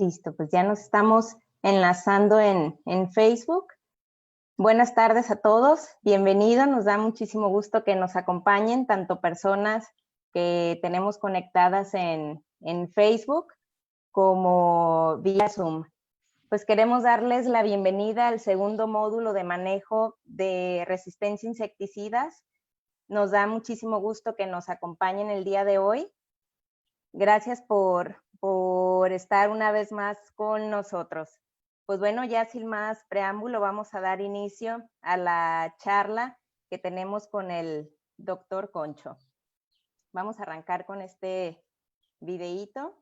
Listo, pues ya nos estamos enlazando en Facebook. Buenas tardes a todos, bienvenidos, nos da muchísimo gusto que nos acompañen, tanto personas que tenemos conectadas en Facebook como vía Zoom. Pues queremos darles la bienvenida al segundo módulo de manejo de resistencia a insecticidas. Nos da muchísimo gusto que nos acompañen el día de hoy. Gracias por estar una vez más con nosotros. Pues bueno, ya sin más preámbulo, vamos a dar inicio a la charla que tenemos con el doctor Concho. Vamos a arrancar con este videíto.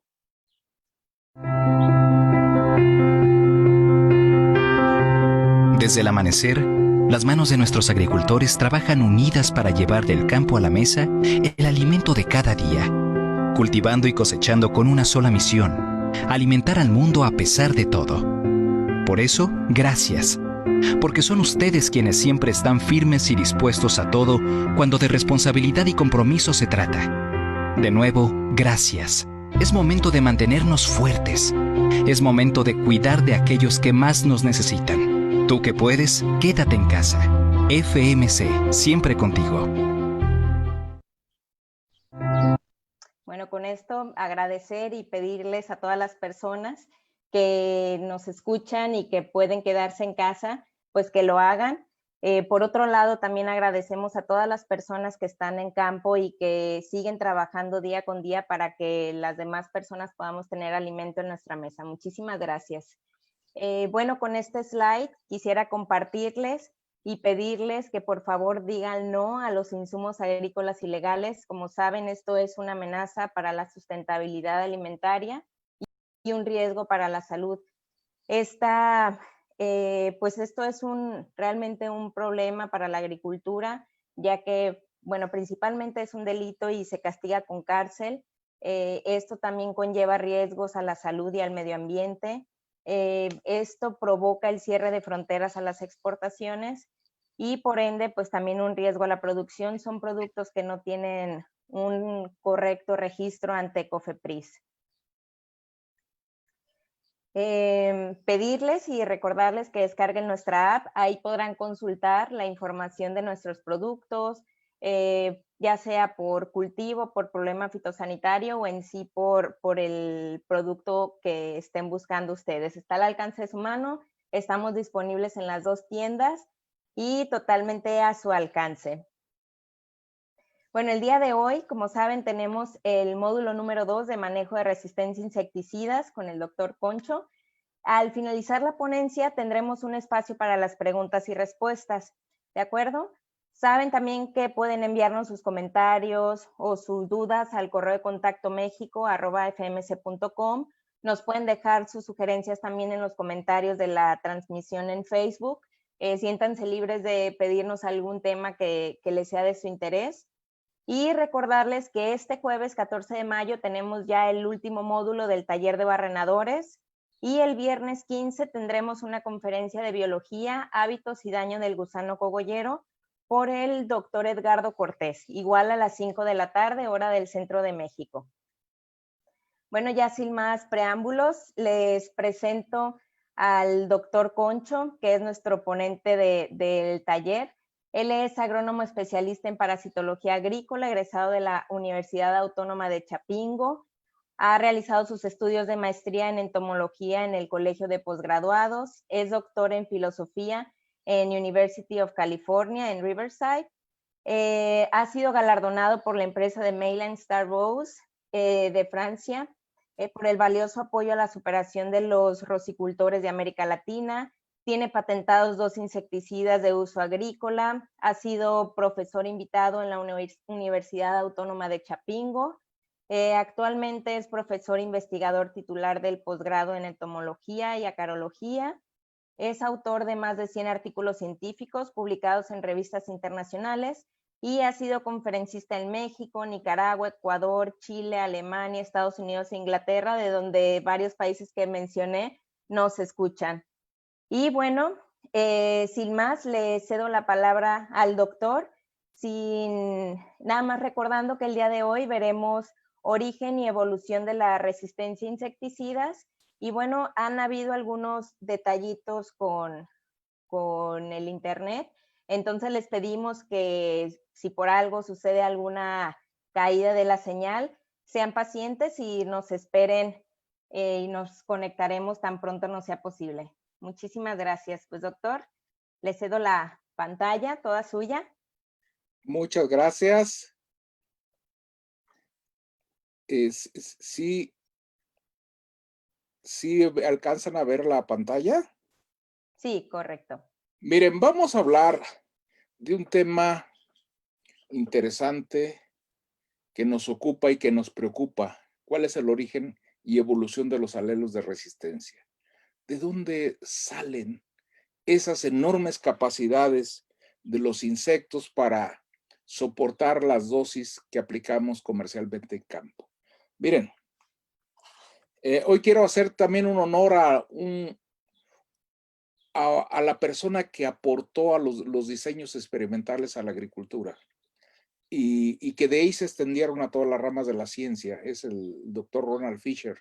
Desde el amanecer, las manos de nuestros agricultores trabajan unidas para llevar del campo a la mesa el alimento de cada día, cultivando y cosechando con una sola misión: alimentar al mundo a pesar de todo. Por eso, gracias, porque son ustedes quienes siempre están firmes y dispuestos a todo cuando de responsabilidad y compromiso se trata. De nuevo, gracias. Es momento de mantenernos fuertes. Es momento de cuidar de aquellos que más nos necesitan. Tú que puedes, quédate en casa. FMC, siempre contigo. Bueno, con esto agradecer y pedirles a todas las personas que nos escuchan y que pueden quedarse en casa, pues que lo hagan. Por otro lado, también agradecemos a todas las personas que están en campo y que siguen trabajando día con día para que las demás personas podamos tener alimento en nuestra mesa. Muchísimas gracias. Bueno, con este slide quisiera compartirles y pedirles que por favor digan no a los insumos agrícolas ilegales. Como saben, esto es una amenaza para la sustentabilidad alimentaria y un riesgo para la salud. Pues esto es realmente un problema para la agricultura, ya que, bueno, principalmente es un delito y se castiga con cárcel. Esto también conlleva riesgos a la salud y al medio ambiente. Esto provoca el cierre de fronteras a las exportaciones y por ende, pues también un riesgo a la producción. Son productos que no tienen un correcto registro ante COFEPRIS. Pedirles y recordarles que descarguen nuestra app. Ahí podrán consultar la información de nuestros productos, ya sea por cultivo, por problema fitosanitario o en sí por el producto que estén buscando ustedes. Está al alcance de su mano, estamos disponibles en las dos tiendas y totalmente a su alcance. Bueno, el día de hoy, como saben, tenemos el módulo número 2 de manejo de resistencia a insecticidas con el doctor Concho. Al finalizar la ponencia tendremos un espacio para las preguntas y respuestas, ¿de acuerdo? Saben también que pueden enviarnos sus comentarios o sus dudas al correo de contacto mexico@fmc.com. Nos pueden dejar sus sugerencias también en los comentarios de la transmisión en Facebook. Siéntanse libres de pedirnos algún tema que les sea de su interés. Y recordarles que este jueves 14 de mayo tenemos ya el último módulo del taller de barrenadores y el viernes 15 tendremos una conferencia de biología, hábitos y daño del gusano cogollero por el doctor Edgardo Cortés, igual a las 5 de la tarde, hora del centro de México. Bueno, ya sin más preámbulos, les presento al doctor Concho, que es nuestro ponente del taller. Él es agrónomo especialista en parasitología agrícola, egresado de la Universidad Autónoma de Chapingo. Ha realizado sus estudios de maestría en entomología en el Colegio de Posgraduados. Es doctor en filosofía en University of California en Riverside. Ha sido galardonado por la empresa de Meylan Star Rose de Francia por el valioso apoyo a la superación de los rosicultores de América Latina. Tiene patentados 2 insecticidas de uso agrícola, ha sido profesor invitado en la Universidad Autónoma de Chapingo, actualmente es profesor investigador titular del posgrado en entomología y acarología, es autor de más de 100 artículos científicos publicados en revistas internacionales y ha sido conferencista en México, Nicaragua, Ecuador, Chile, Alemania, Estados Unidos e Inglaterra, de donde varios países que mencioné nos escuchan. Y bueno, sin más, le cedo la palabra al doctor, nada más recordando que el día de hoy veremos origen y evolución de la resistencia a insecticidas Y bueno, han habido algunos detallitos con el internet, entonces les pedimos que si por algo sucede alguna caída de la señal, sean pacientes y nos esperen y nos conectaremos tan pronto nos sea posible. Muchísimas gracias. Pues doctor, le cedo la pantalla, toda suya. Muchas gracias. Sí, sí alcanzan a ver la pantalla. Sí, correcto. Miren, vamos a hablar de un tema interesante que nos ocupa y que nos preocupa. ¿Cuál es el origen y evolución de los alelos de resistencia? ¿De dónde salen esas enormes capacidades de los insectos para soportar las dosis que aplicamos comercialmente en campo? Miren, hoy quiero hacer también un honor a la persona que aportó a los diseños experimentales a la agricultura y que de ahí se extendieron a todas las ramas de la ciencia. Es el doctor Ronald Fisher,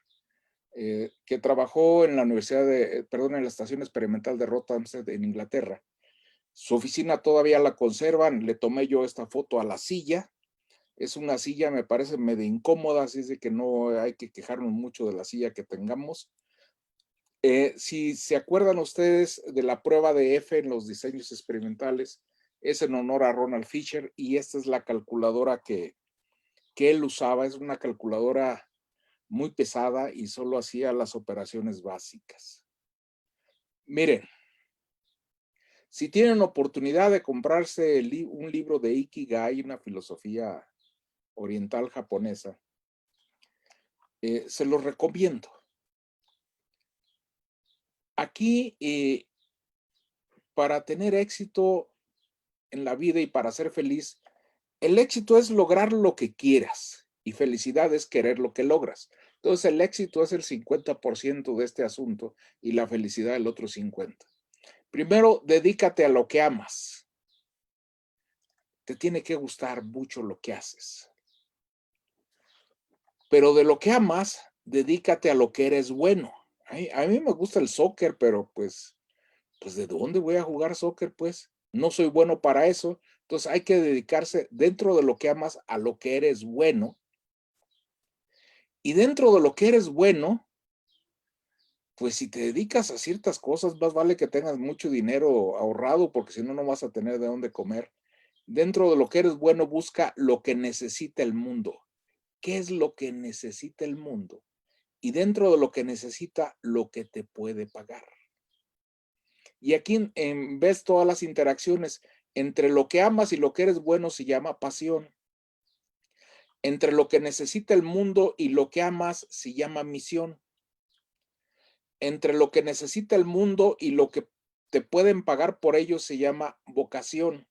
que trabajó en la en la Estación Experimental de Rothamsted en Inglaterra. Su oficina todavía la conservan. Le tomé yo esta foto a la silla. Es una silla, me parece medio incómoda, así es de que no hay que quejarnos mucho de la silla que tengamos. Si se acuerdan ustedes de la prueba de F en los diseños experimentales, es en honor a Ronald Fisher y esta es la calculadora que él usaba. Es una calculadora muy pesada y solo hacía las operaciones básicas. Miren, si tienen oportunidad de comprarse un libro de Ikigai, una filosofía oriental japonesa, se los recomiendo. Aquí, para tener éxito en la vida y para ser feliz, el éxito es lograr lo que quieras y felicidad es querer lo que logras. Entonces el éxito es el 50% de este asunto y la felicidad el otro 50%. Primero, dedícate a lo que amas. Te tiene que gustar mucho lo que haces. Pero de lo que amas, dedícate a lo que eres bueno. A mí me gusta el soccer, pero pues ¿de dónde voy a jugar soccer? Pues no soy bueno para eso. Entonces hay que dedicarse dentro de lo que amas a lo que eres bueno. Y dentro de lo que eres bueno, pues si te dedicas a ciertas cosas, más vale que tengas mucho dinero ahorrado, porque si no, no vas a tener de dónde comer. Dentro de lo que eres bueno, busca lo que necesita el mundo. ¿Qué es lo que necesita el mundo? Y dentro de lo que necesita, lo que te puede pagar. Y aquí ves todas las interacciones entre lo que amas y lo que eres bueno se llama pasión. Entre lo que necesita el mundo y lo que amas se llama misión. Entre lo que necesita el mundo y lo que te pueden pagar por ello se llama vocación.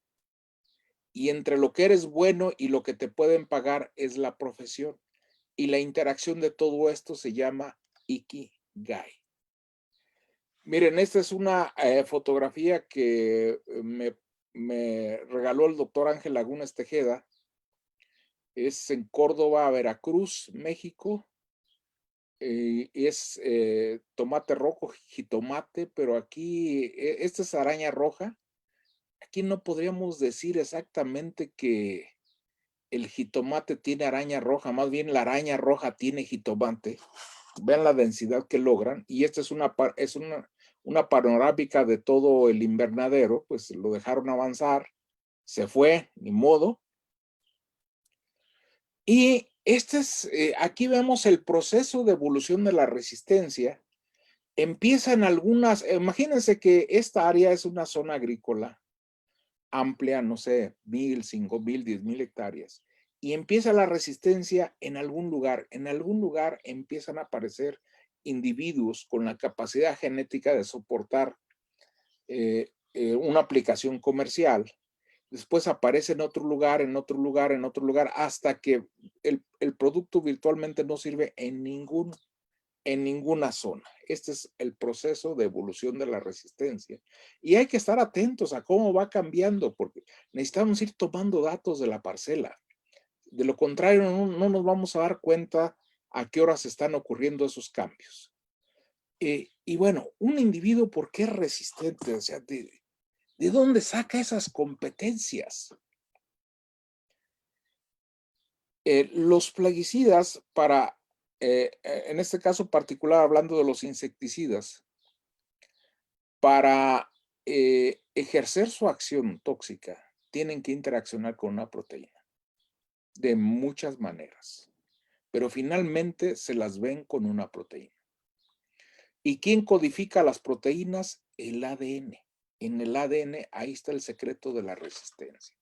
Y entre lo que eres bueno y lo que te pueden pagar es la profesión. Y la interacción de todo esto se llama Ikigai. Miren, esta es una fotografía que me regaló el doctor Ángel Lagunas Tejeda. Es en Córdoba, Veracruz, México. Es tomate rojo, jitomate, pero aquí, esta es araña roja. Aquí no podríamos decir exactamente que el jitomate tiene araña roja, más bien la araña roja tiene jitomate. Vean la densidad que logran. Y esta es una panorámica de todo el invernadero. Pues lo dejaron avanzar, se fue, ni modo. Y aquí vemos el proceso de evolución de la resistencia. Empiezan imagínense que esta área es una zona agrícola amplia, no sé, 1,000, 5,000, 10,000 hectáreas. Y empieza la resistencia en algún lugar. En algún lugar empiezan a aparecer individuos con la capacidad genética de soportar una aplicación comercial. Después aparece en otro lugar, en otro lugar, en otro lugar, hasta que el producto virtualmente no sirve en ninguna zona. Este es el proceso de evolución de la resistencia. Y hay que estar atentos a cómo va cambiando, porque necesitamos ir tomando datos de la parcela. De lo contrario, no nos vamos a dar cuenta a qué horas están ocurriendo esos cambios. Y bueno, un individuo, ¿por qué es resistente? O sea, ¿de dónde saca esas competencias? Los plaguicidas, en este caso particular, hablando de los insecticidas, para ejercer su acción tóxica, tienen que interaccionar con una proteína de muchas maneras, pero finalmente se las ven con una proteína. ¿Y quién codifica las proteínas? El ADN. En el ADN, ahí está el secreto de la resistencia.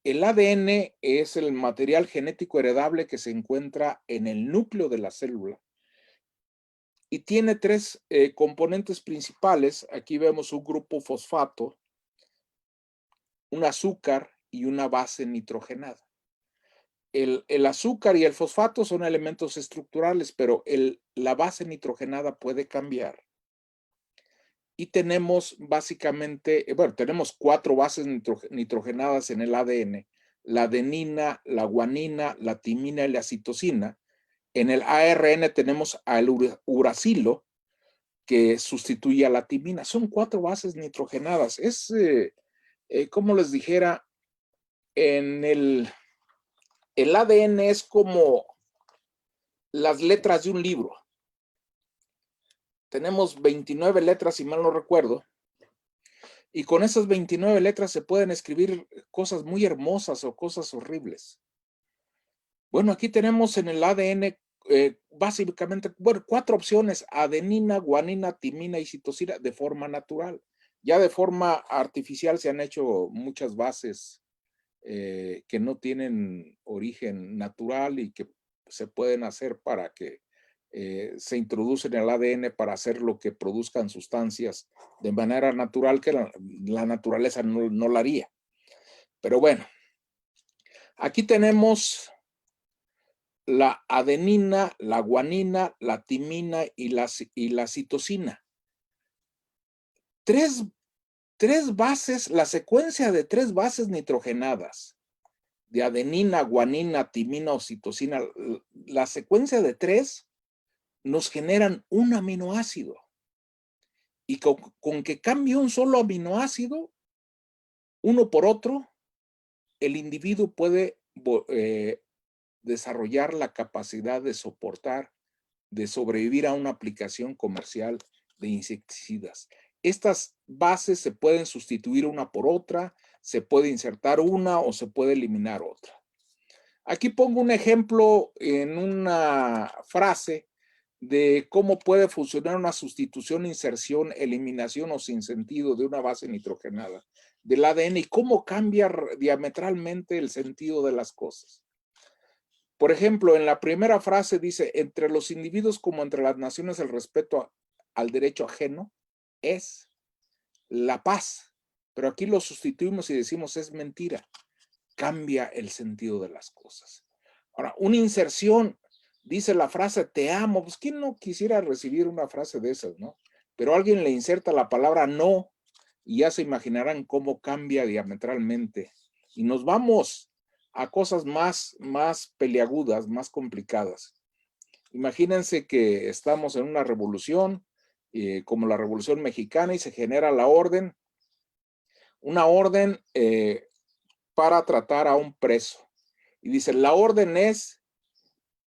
El ADN es el material genético heredable que se encuentra en el núcleo de la célula y tiene tres componentes principales. Aquí vemos un grupo fosfato, un azúcar y una base nitrogenada. El azúcar y el fosfato son elementos estructurales, pero la base nitrogenada puede cambiar. Y tenemos básicamente, bueno, tenemos 4 bases nitrogenadas en el ADN: la adenina, la guanina, la timina y la citosina. En el ARN tenemos al uracilo, que sustituye a la timina. Son 4 bases nitrogenadas. Es, como les dijera, el ADN es como las letras de un libro. Tenemos 29 letras, si mal no recuerdo. Y con esas 29 letras se pueden escribir cosas muy hermosas o cosas horribles. Bueno, aquí tenemos en el ADN básicamente, bueno, 4 opciones: adenina, guanina, timina y citosina, de forma natural. Ya de forma artificial se han hecho muchas bases que no tienen origen natural y que se pueden hacer para que se introducen en el ADN para hacer lo que produzcan sustancias de manera natural, que la naturaleza no la haría. Pero bueno, aquí tenemos la adenina, la guanina, la timina y la citosina. Tres bases, la secuencia de 3 bases nitrogenadas de adenina, guanina, timina o citosina, la secuencia de 3 nos generan un aminoácido. Y con que cambie un solo aminoácido, uno por otro, el individuo puede desarrollar la capacidad de soportar, de sobrevivir a una aplicación comercial de insecticidas. Estas bases se pueden sustituir una por otra, se puede insertar una o se puede eliminar otra. Aquí pongo un ejemplo en una frase de cómo puede funcionar una sustitución, inserción, eliminación o sin sentido de una base nitrogenada del ADN y cómo cambia diametralmente el sentido de las cosas. Por ejemplo, en la primera frase dice: entre los individuos como entre las naciones el respeto al derecho ajeno es la paz. Pero aquí lo sustituimos y decimos: es mentira. Cambia el sentido de las cosas. Ahora, una inserción, dice la frase te amo. Pues ¿quién no quisiera recibir una frase de esas, no? Pero alguien le inserta la palabra no y ya se imaginarán cómo cambia diametralmente. Y nos vamos a cosas más peliagudas, más complicadas. Imagínense que estamos en una revolución, como la Revolución Mexicana, y se genera la orden, una orden para tratar a un preso. Y dice: la orden es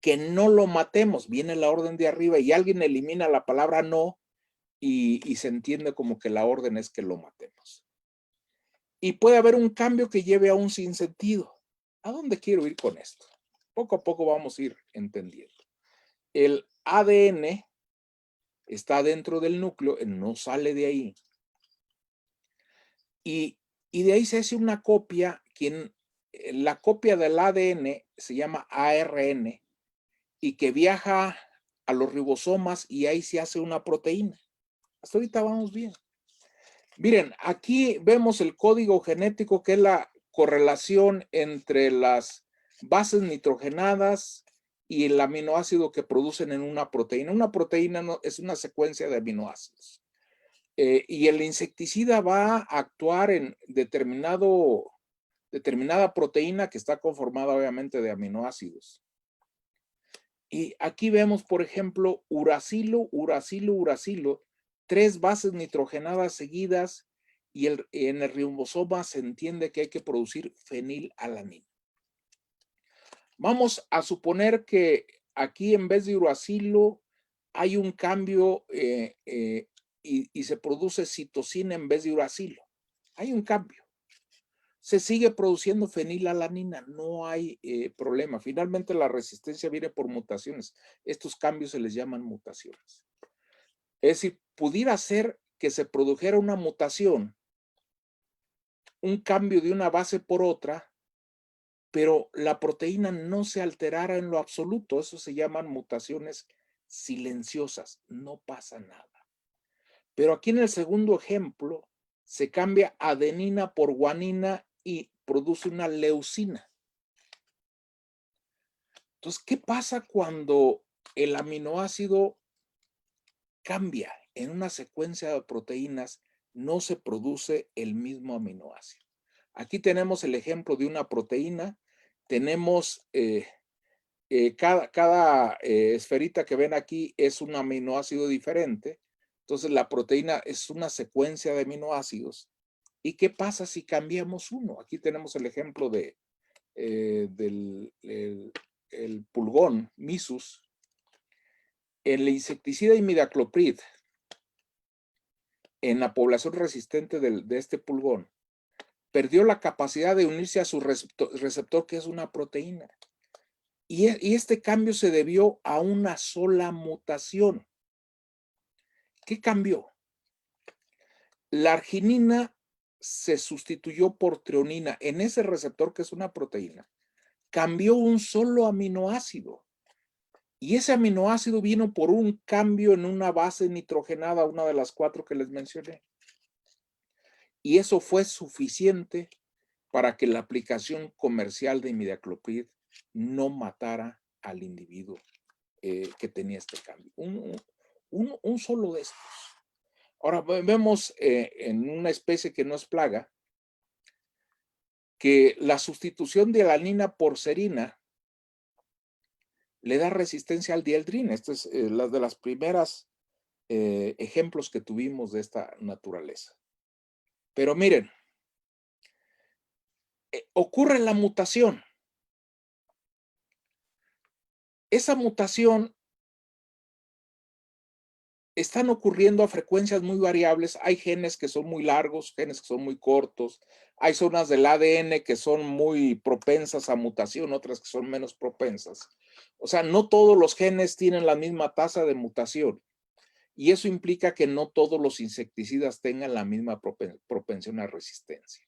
que no lo matemos. Viene la orden de arriba y alguien elimina la palabra no y se entiende como que la orden es que lo matemos. Y puede haber un cambio que lleve a un sinsentido. ¿A dónde quiero ir con esto? Poco a poco vamos a ir entendiendo. El ADN está dentro del núcleo, no sale de ahí. Y de ahí se hace una copia. La copia del ADN se llama ARN y que viaja a los ribosomas y ahí se hace una proteína. Hasta ahorita vamos bien. Miren, aquí vemos el código genético, que es la correlación entre las bases nitrogenadas y el aminoácido que producen en una proteína. Una proteína es una secuencia de aminoácidos. Y el insecticida va a actuar en determinada proteína que está conformada obviamente de aminoácidos. Y aquí vemos, por ejemplo, uracilo, uracilo, uracilo, 3 bases nitrogenadas seguidas y en el ribosoma se entiende que hay que producir fenilalanina. Vamos a suponer que aquí en vez de uracilo hay un cambio y se produce citosina en vez de uracilo. Hay un cambio. Se sigue produciendo fenilalanina, no hay problema. Finalmente la resistencia viene por mutaciones. Estos cambios se les llaman mutaciones. Es decir, pudiera ser que se produjera una mutación, un cambio de una base por otra, pero la proteína no se alterara en lo absoluto. Eso se llaman mutaciones silenciosas. No pasa nada. Pero aquí en el segundo ejemplo se cambia adenina por guanina y produce una leucina. Entonces, ¿qué pasa cuando el aminoácido cambia en una secuencia de proteínas? No se produce el mismo aminoácido. Aquí tenemos el ejemplo de una proteína. Tenemos cada esferita que ven aquí es un aminoácido diferente. Entonces, la proteína es una secuencia de aminoácidos. ¿Y qué pasa si cambiamos uno? Aquí tenemos el ejemplo del el pulgón, Missus. El insecticida imidacloprid, en la población resistente de este pulgón, perdió la capacidad de unirse a su receptor, que es una proteína. Y este cambio se debió a una sola mutación. ¿Qué cambió? La arginina se sustituyó por treonina en ese receptor, que es una proteína. Cambió un solo aminoácido. Y ese aminoácido vino por un cambio en una base nitrogenada, una de las 4 que les mencioné. Y eso fue suficiente para que la aplicación comercial de imidacloprid no matara al individuo que tenía este cambio. Un solo de estos. Ahora vemos en una especie que no es plaga que la sustitución de alanina por serina le da resistencia al dieldrin. Esta es la de las primeras ejemplos que tuvimos de esta naturaleza. Pero miren, ocurre la mutación. Esa mutación están ocurriendo a frecuencias muy variables. Hay genes que son muy largos, genes que son muy cortos. Hay zonas del ADN que son muy propensas a mutación, otras que son menos propensas. O sea, no todos los genes tienen la misma tasa de mutación. Y eso implica que no todos los insecticidas tengan la misma propensión a resistencia.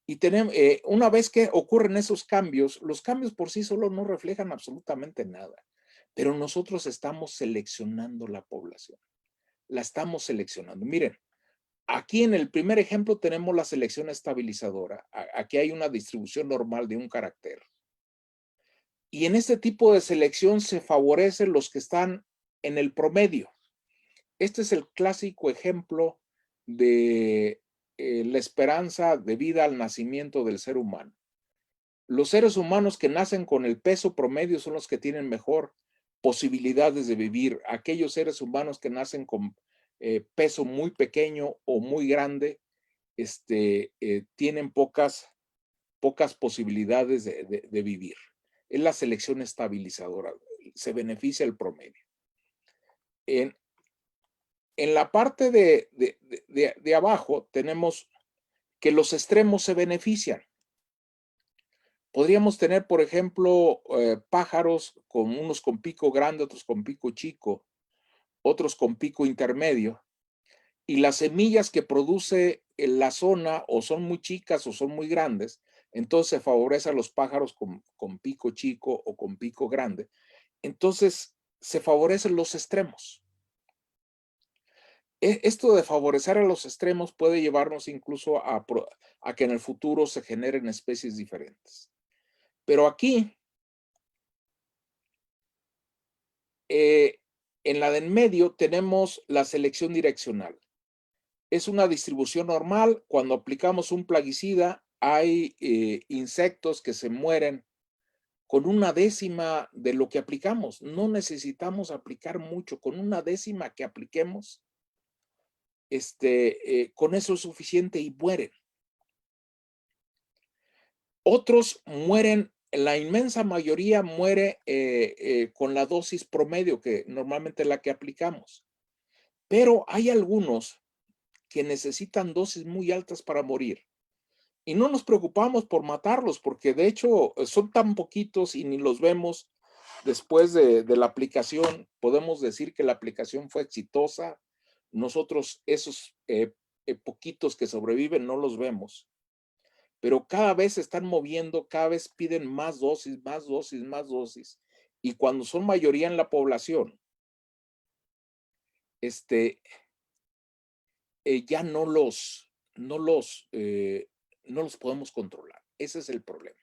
Y tenemos, una vez que ocurren esos cambios, los cambios por sí solos no reflejan absolutamente nada. Pero nosotros estamos seleccionando la población. La estamos seleccionando. Miren, aquí en el primer ejemplo tenemos la selección estabilizadora. Aquí hay una distribución normal de un carácter. Y en este tipo de selección se favorecen los que están en el promedio. Este es el clásico ejemplo de la esperanza de vida al nacimiento del ser humano. Los seres humanos que nacen con el peso promedio son los que tienen mejor posibilidades de vivir. Aquellos seres humanos que nacen con peso muy pequeño o muy grande, tienen pocas posibilidades de vivir. Es la selección estabilizadora. Se beneficia el promedio. En la parte de abajo tenemos que los extremos se benefician. Podríamos tener, por ejemplo, pájaros con unos con pico grande, otros con pico chico, otros con pico intermedio, y las semillas que produce en la zona o son muy chicas o son muy grandes, entonces se favorece a los pájaros con pico chico o con pico grande. Entonces se favorecen los extremos. Esto de favorecer a los extremos puede llevarnos incluso a que en el futuro se generen especies diferentes. Pero aquí, en la de en medio tenemos la selección direccional. Es una distribución normal. Cuando aplicamos un plaguicida, hay insectos que se mueren con una décima de lo que aplicamos. No necesitamos aplicar mucho, con una décima que apliquemos, con eso es suficiente y mueren. Otros mueren, la inmensa mayoría muere con la dosis promedio, que normalmente es la que aplicamos. Pero hay algunos que necesitan dosis muy altas para morir. Y no nos preocupamos por matarlos, porque de hecho son tan poquitos y ni los vemos después de la aplicación. Podemos decir que la aplicación fue exitosa. Nosotros esos poquitos que sobreviven no los vemos. Pero cada vez se están moviendo, cada vez piden más dosis, más dosis, más dosis. Y cuando son mayoría en la población, ya no los podemos controlar. Ese es el problema.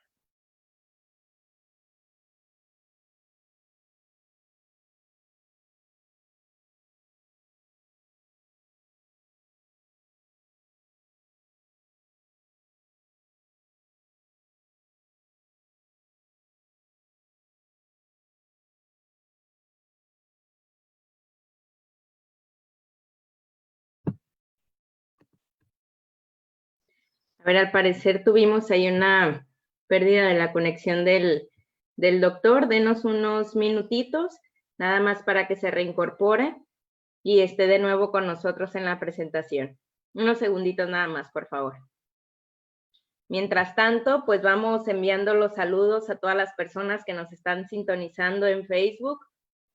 A ver, al parecer tuvimos ahí una pérdida de la conexión del doctor. Denos unos minutitos, nada más para que se reincorpore y esté de nuevo con nosotros en la presentación. Unos segunditos nada más, por favor. Mientras tanto, pues vamos enviando los saludos a todas las personas que nos están sintonizando en Facebook.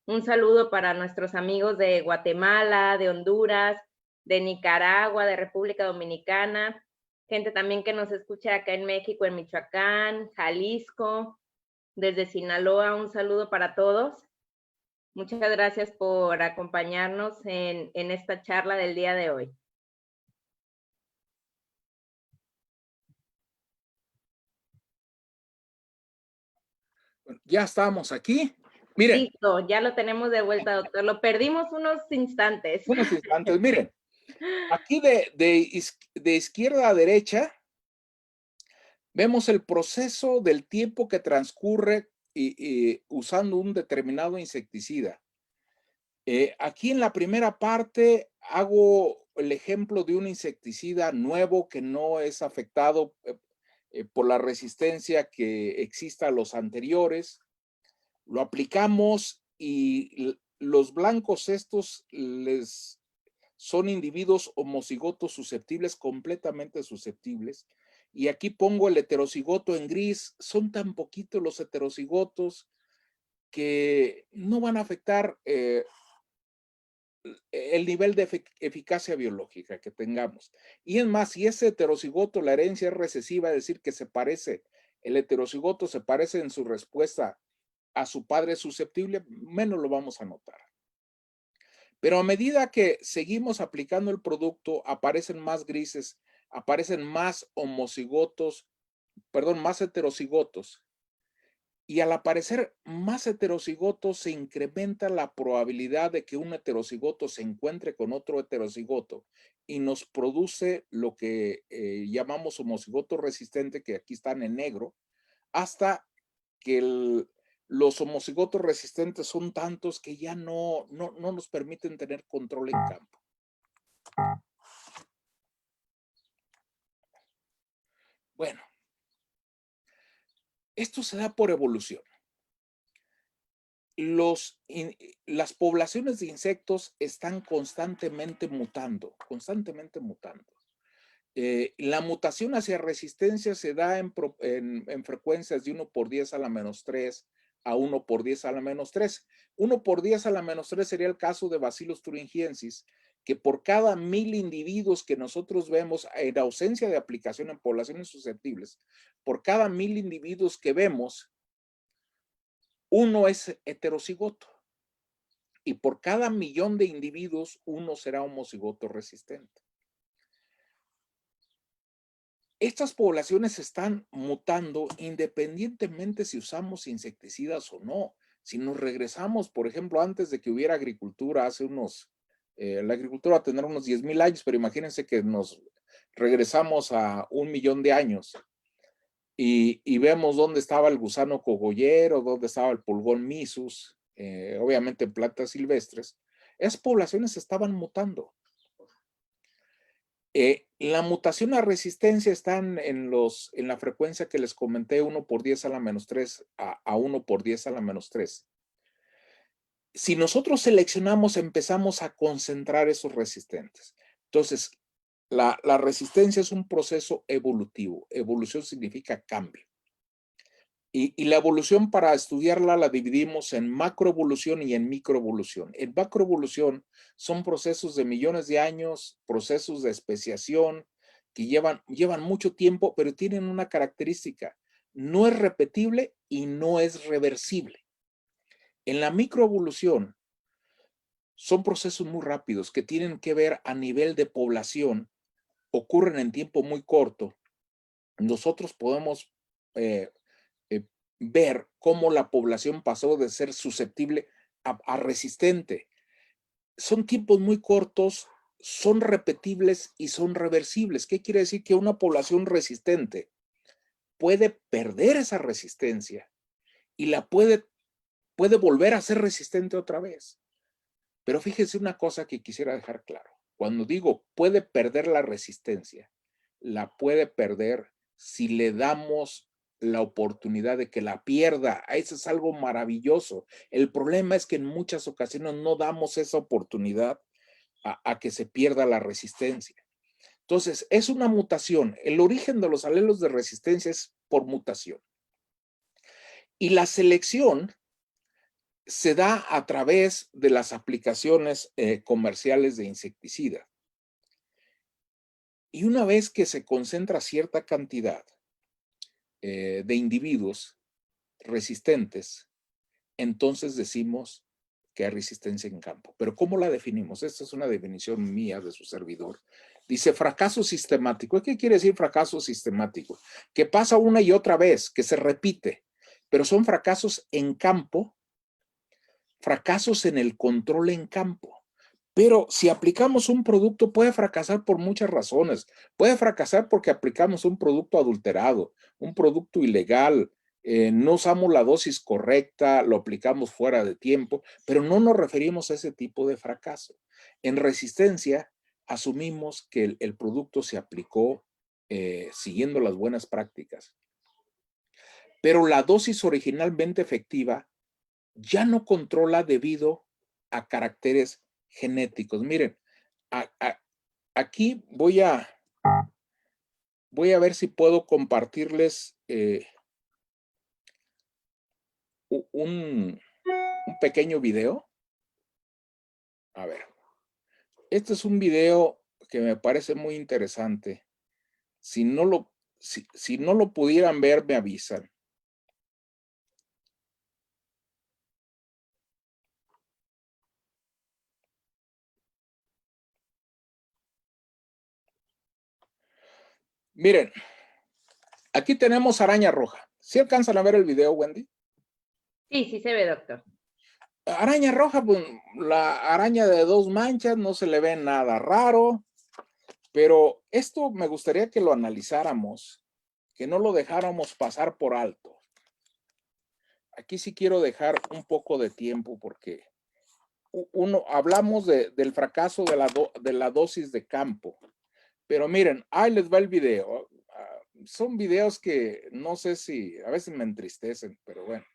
Un saludo para nuestros amigos de Guatemala, de Honduras, de Nicaragua, de República Dominicana, gente también que nos escucha acá en México, en Michoacán, Jalisco, desde Sinaloa, un saludo para todos. Muchas gracias por acompañarnos en esta charla del día de hoy. Ya estamos aquí. Miren. Listo, ya lo tenemos de vuelta, doctor. Lo perdimos unos instantes. Unos instantes, miren. Aquí de izquierda a derecha vemos el proceso del tiempo que transcurre usando un determinado insecticida. Aquí en la primera parte hago el ejemplo de un insecticida nuevo que no es afectado por la resistencia que exista a los anteriores. Lo aplicamos y los blancos estos son individuos homocigotos susceptibles, completamente susceptibles. Y aquí pongo el heterocigoto en gris. Son tan poquitos los heterocigotos que no van a afectar el nivel de eficacia biológica que tengamos. Y es más, si ese heterocigoto, la herencia es recesiva, es decir, que se parece, el heterocigoto se parece en su respuesta a su padre susceptible, menos lo vamos a notar. Pero a medida que seguimos aplicando el producto, aparecen más grises, aparecen más homocigotos, perdón, más heterocigotos. Y al aparecer más heterocigotos, se incrementa la probabilidad de que un heterocigoto se encuentre con otro heterocigoto y nos produce lo que llamamos homocigoto resistente, que aquí están en negro, hasta que los homocigotos resistentes son tantos que ya no nos permiten tener control en campo. Bueno, esto se da por evolución. Las poblaciones de insectos están constantemente mutando, la mutación hacia resistencia se da en frecuencias de 1 por 10 a la menos 3 a 1 por 10 a la menos 3. 1 por 10 a la menos 3 sería el caso de Bacillus thuringiensis, que por cada 1000 individuos que nosotros vemos en ausencia de aplicación en poblaciones susceptibles, por cada 1000 individuos que vemos, uno es heterocigoto. Y por cada 1.000.000 de individuos, uno será homocigoto resistente. Estas poblaciones están mutando independientemente si usamos insecticidas o no. Si nos regresamos, por ejemplo, antes de que hubiera agricultura, la agricultura tendrá unos 10,000 años, pero imagínense que nos regresamos a 1 millón de años. y vemos dónde estaba el gusano cogollero, dónde estaba el pulgón missus, obviamente en plantas silvestres, esas poblaciones estaban mutando. La mutación a resistencia está en la frecuencia que les comenté, 1 por 10 a la menos 3 a 1 por 10 a la menos 3. Si nosotros seleccionamos, empezamos a concentrar esos resistentes. Entonces, la resistencia es un proceso evolutivo. Evolución significa cambio. Y la evolución, para estudiarla, la dividimos en macroevolución y en microevolución. En macroevolución son procesos de millones de años, procesos de especiación que llevan mucho tiempo, pero tienen una característica: no es repetible y no es reversible. En la microevolución son procesos muy rápidos que tienen que ver a nivel de población, ocurren en tiempo muy corto. Nosotros podemos ver cómo la población pasó de ser susceptible a resistente. Son tiempos muy cortos, son repetibles y son reversibles. ¿Qué quiere decir? Que una población resistente puede perder esa resistencia y la puede volver a ser resistente otra vez. Pero fíjense una cosa que quisiera dejar claro. Cuando digo puede perder la resistencia, la puede perder si le damos la oportunidad de que la pierda. Eso es algo maravilloso. El problema es que en muchas ocasiones no damos esa oportunidad a que se pierda la resistencia. Entonces, es una mutación. El origen de los alelos de resistencia es por mutación. Y la selección se da a través de las aplicaciones comerciales de insecticida. Y una vez que se concentra cierta cantidad de individuos resistentes, entonces decimos que hay resistencia en campo. Pero ¿cómo la definimos? Esta es una definición mía de su servidor. Dice fracaso sistemático. ¿Qué quiere decir fracaso sistemático? Que pasa una y otra vez, que se repite, pero son fracasos en campo, fracasos en el control en campo. Pero si aplicamos un producto, puede fracasar por muchas razones. Puede fracasar porque aplicamos un producto adulterado, un producto ilegal, no usamos la dosis correcta, lo aplicamos fuera de tiempo, pero no nos referimos a ese tipo de fracaso. En resistencia, asumimos que el producto se aplicó siguiendo las buenas prácticas. Pero la dosis originalmente efectiva ya no controla debido a caracteres genéticos. Miren, aquí voy a ver si puedo compartirles un pequeño video. A ver, este es un video que me parece muy interesante. Si no lo pudieran ver, me avisan. Miren, aquí tenemos araña roja. ¿Sí alcanzan a ver el video, Wendy? Sí, sí se ve, doctor. Araña roja, pues la araña de 2 manchas, no se le ve nada raro, pero esto me gustaría que lo analizáramos, que no lo dejáramos pasar por alto. Aquí sí quiero dejar un poco de tiempo porque hablamos del fracaso de la dosis de campo, pero miren, ahí les va el video. Son videos que no sé si a veces me entristecen, pero bueno.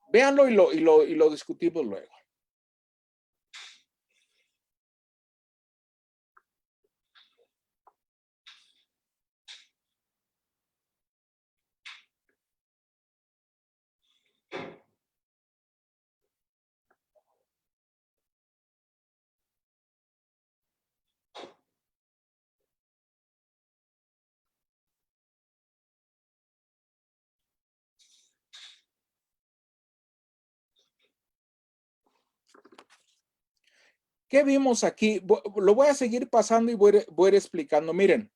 Véanlo y lo discutimos luego. ¿Qué vimos aquí? Lo voy a seguir pasando y voy a ir explicando. Miren,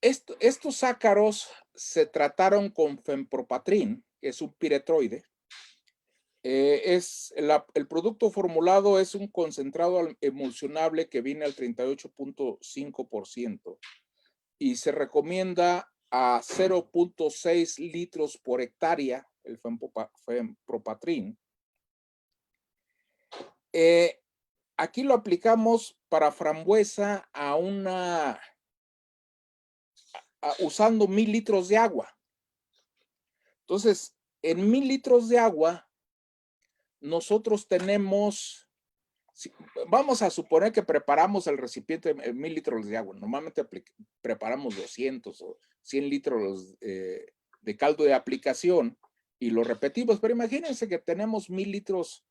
estos ácaros se trataron con fenpropatrin, que es un piretroide. El producto formulado es un concentrado emulsionable que viene al 38.5%. y se recomienda a 0.6 litros por hectárea, el Fempropatrin. Aquí lo aplicamos para frambuesa usando 1000 litros de agua. Entonces, en 1000 litros de agua, nosotros tenemos, vamos a suponer que preparamos el recipiente en 1000 litros de agua. Normalmente preparamos 200 o 100 litros de caldo de aplicación y lo repetimos, pero imagínense que tenemos 1000 litros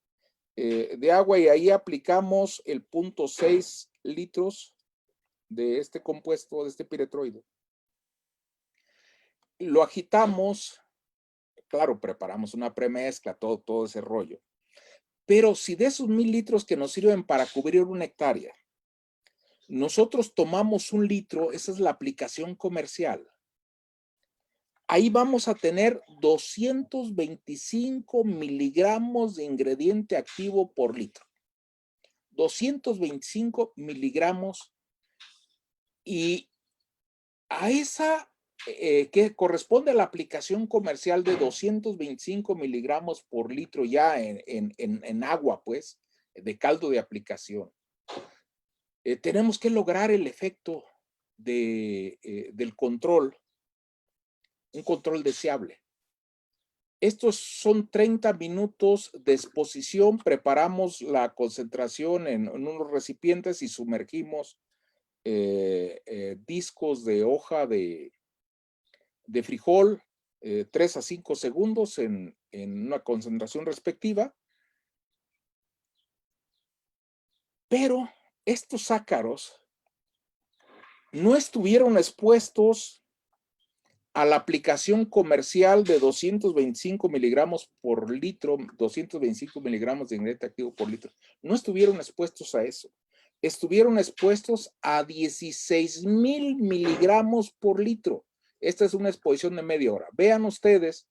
de agua y ahí aplicamos el 0.6 litros de este compuesto, de este piretroide. Lo agitamos, claro, preparamos una premezcla, todo ese rollo. Pero si de esos 1000 litros que nos sirven para cubrir una hectárea, nosotros tomamos 1 litro, esa es la aplicación comercial. Ahí vamos a tener 225 miligramos de ingrediente activo por litro. 225 miligramos. Y a esa que corresponde a la aplicación comercial de 225 miligramos por litro ya en agua, pues, de caldo de aplicación. Tenemos que lograr el efecto del control, un control deseable. Estos son 30 minutos de exposición. Preparamos la concentración en unos recipientes y sumergimos discos de hoja de frijol, 3 a 5 segundos en una concentración respectiva. Pero estos ácaros no estuvieron expuestos a la aplicación comercial de 225 miligramos por litro, 225 miligramos de ingrediente activo por litro. No estuvieron expuestos a eso. Estuvieron expuestos a 16,000 miligramos por litro. Esta es una exposición de media hora. Vean ustedes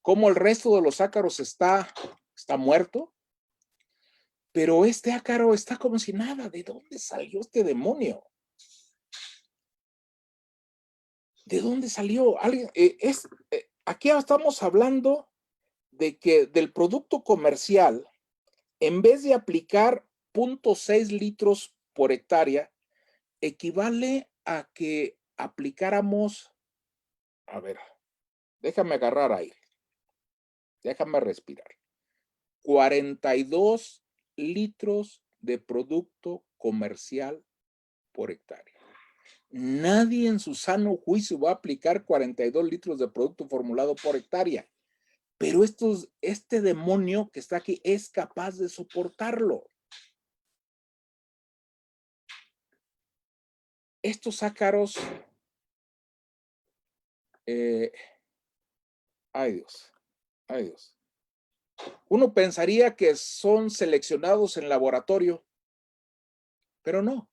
cómo el resto de los ácaros está muerto, pero este ácaro está como si nada. ¿De dónde salió este demonio? ¿De dónde salió? Aquí estamos hablando de que del producto comercial, en vez de aplicar 0.6 litros por hectárea, equivale a que aplicáramos, a ver, déjame agarrar aire, déjame respirar, 42 litros de producto comercial por hectárea. Nadie en su sano juicio va a aplicar 42 litros de producto formulado por hectárea, pero este demonio que está aquí es capaz de soportarlo. Estos ácaros, ay Dios, ay Dios. Uno pensaría que son seleccionados en laboratorio, pero no.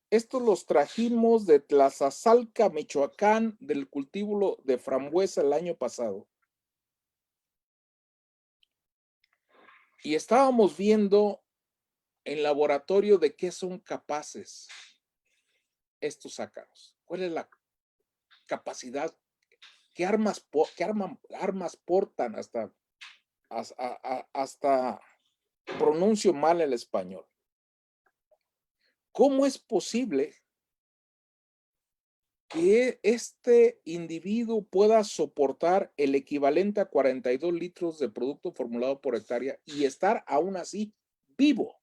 Estos los trajimos de Tlazazalca, Michoacán, del cultivo de frambuesa el año pasado. Y estábamos viendo en laboratorio de qué son capaces estos ácaros. ¿Cuál es la capacidad? ¿Qué armas portan? Hasta pronuncio mal el español. ¿Cómo es posible que este individuo pueda soportar el equivalente a 42 litros de producto formulado por hectárea y estar aún así vivo?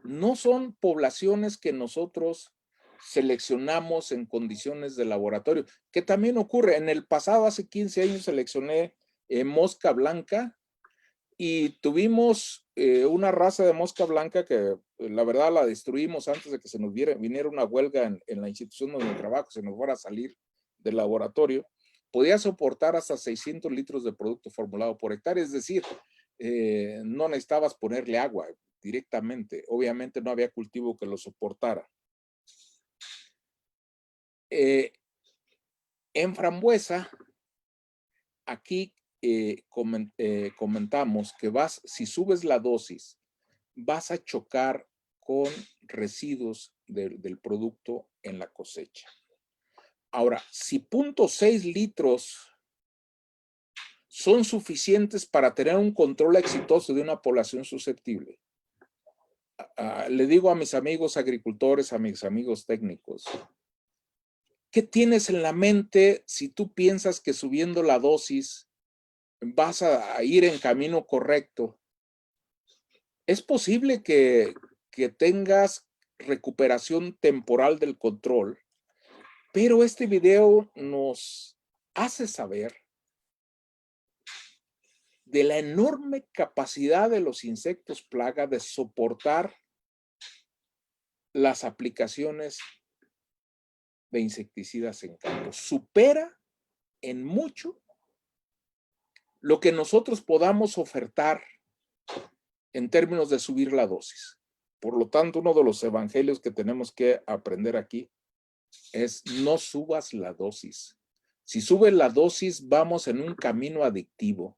No son poblaciones que nosotros seleccionamos en condiciones de laboratorio, que también ocurre. En el pasado, hace 15 años, seleccioné mosca blanca y tuvimos una raza de mosca blanca que la verdad la destruimos antes de que se nos viniera una huelga en la institución donde trabajo, se nos fuera a salir del laboratorio. Podía soportar hasta 600 litros de producto formulado por hectárea, es decir, no necesitabas ponerle agua directamente. Obviamente no había cultivo que lo soportara. En frambuesa, aquí comentamos que si subes la dosis, vas a chocar con residuos del producto en la cosecha. Ahora, si 0.6 litros son suficientes para tener un control exitoso de una población susceptible, le digo a mis amigos agricultores, a mis amigos técnicos, ¿qué tienes en la mente si tú piensas que subiendo la dosis vas a ir en camino correcto? Es posible que tengas recuperación temporal del control, pero este video nos hace saber de la enorme capacidad de los insectos plaga de soportar las aplicaciones de insecticidas en campo. Supera en mucho lo que nosotros podamos ofertar en términos de subir la dosis. Por lo tanto, uno de los evangelios que tenemos que aprender aquí es: no subas la dosis. Si subes la dosis, vamos en un camino adictivo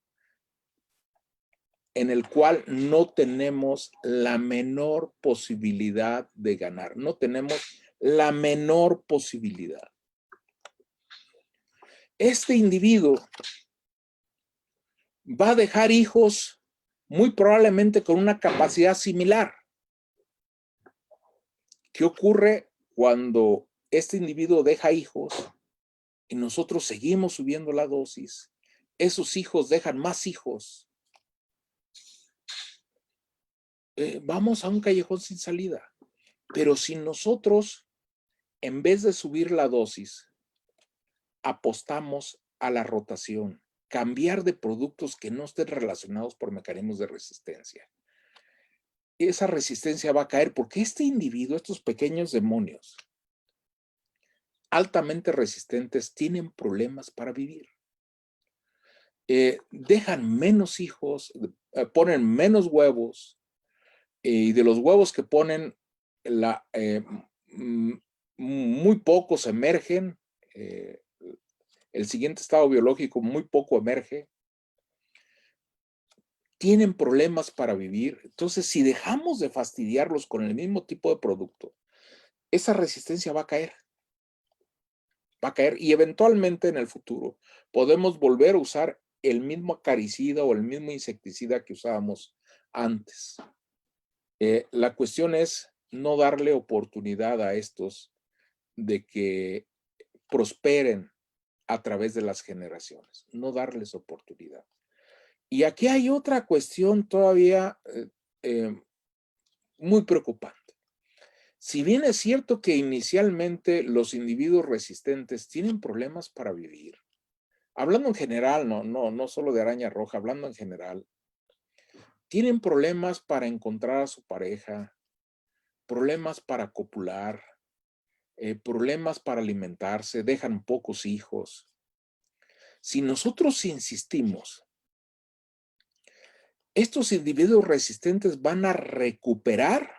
en el cual no tenemos la menor posibilidad de ganar. No tenemos la menor posibilidad. Este individuo va a dejar hijos muy probablemente con una capacidad similar. ¿Qué ocurre cuando este individuo deja hijos y nosotros seguimos subiendo la dosis? Esos hijos dejan más hijos. Vamos a un callejón sin salida. Pero si nosotros, en vez de subir la dosis, apostamos a la rotación, cambiar de productos que no estén relacionados por mecanismos de resistencia, esa resistencia va a caer porque este individuo, estos pequeños demonios altamente resistentes, tienen problemas para vivir. Dejan menos hijos, ponen menos huevos, y de los huevos que ponen, muy pocos emergen. El siguiente estado biológico, muy poco emerge. Tienen problemas para vivir. Entonces, si dejamos de fastidiarlos con el mismo tipo de producto, esa resistencia va a caer. Va a caer y eventualmente en el futuro podemos volver a usar el mismo acaricida o el mismo insecticida que usábamos antes. La cuestión es no darle oportunidad a estos de que prosperen a través de las generaciones, no darles oportunidad. Y aquí hay otra cuestión todavía muy preocupante. Si bien es cierto que inicialmente los individuos resistentes tienen problemas para vivir, hablando en general, no solo de araña roja, hablando en general, tienen problemas para encontrar a su pareja, problemas para copular, problemas para alimentarse, dejan pocos hijos. Si nosotros insistimos, estos individuos resistentes van a recuperar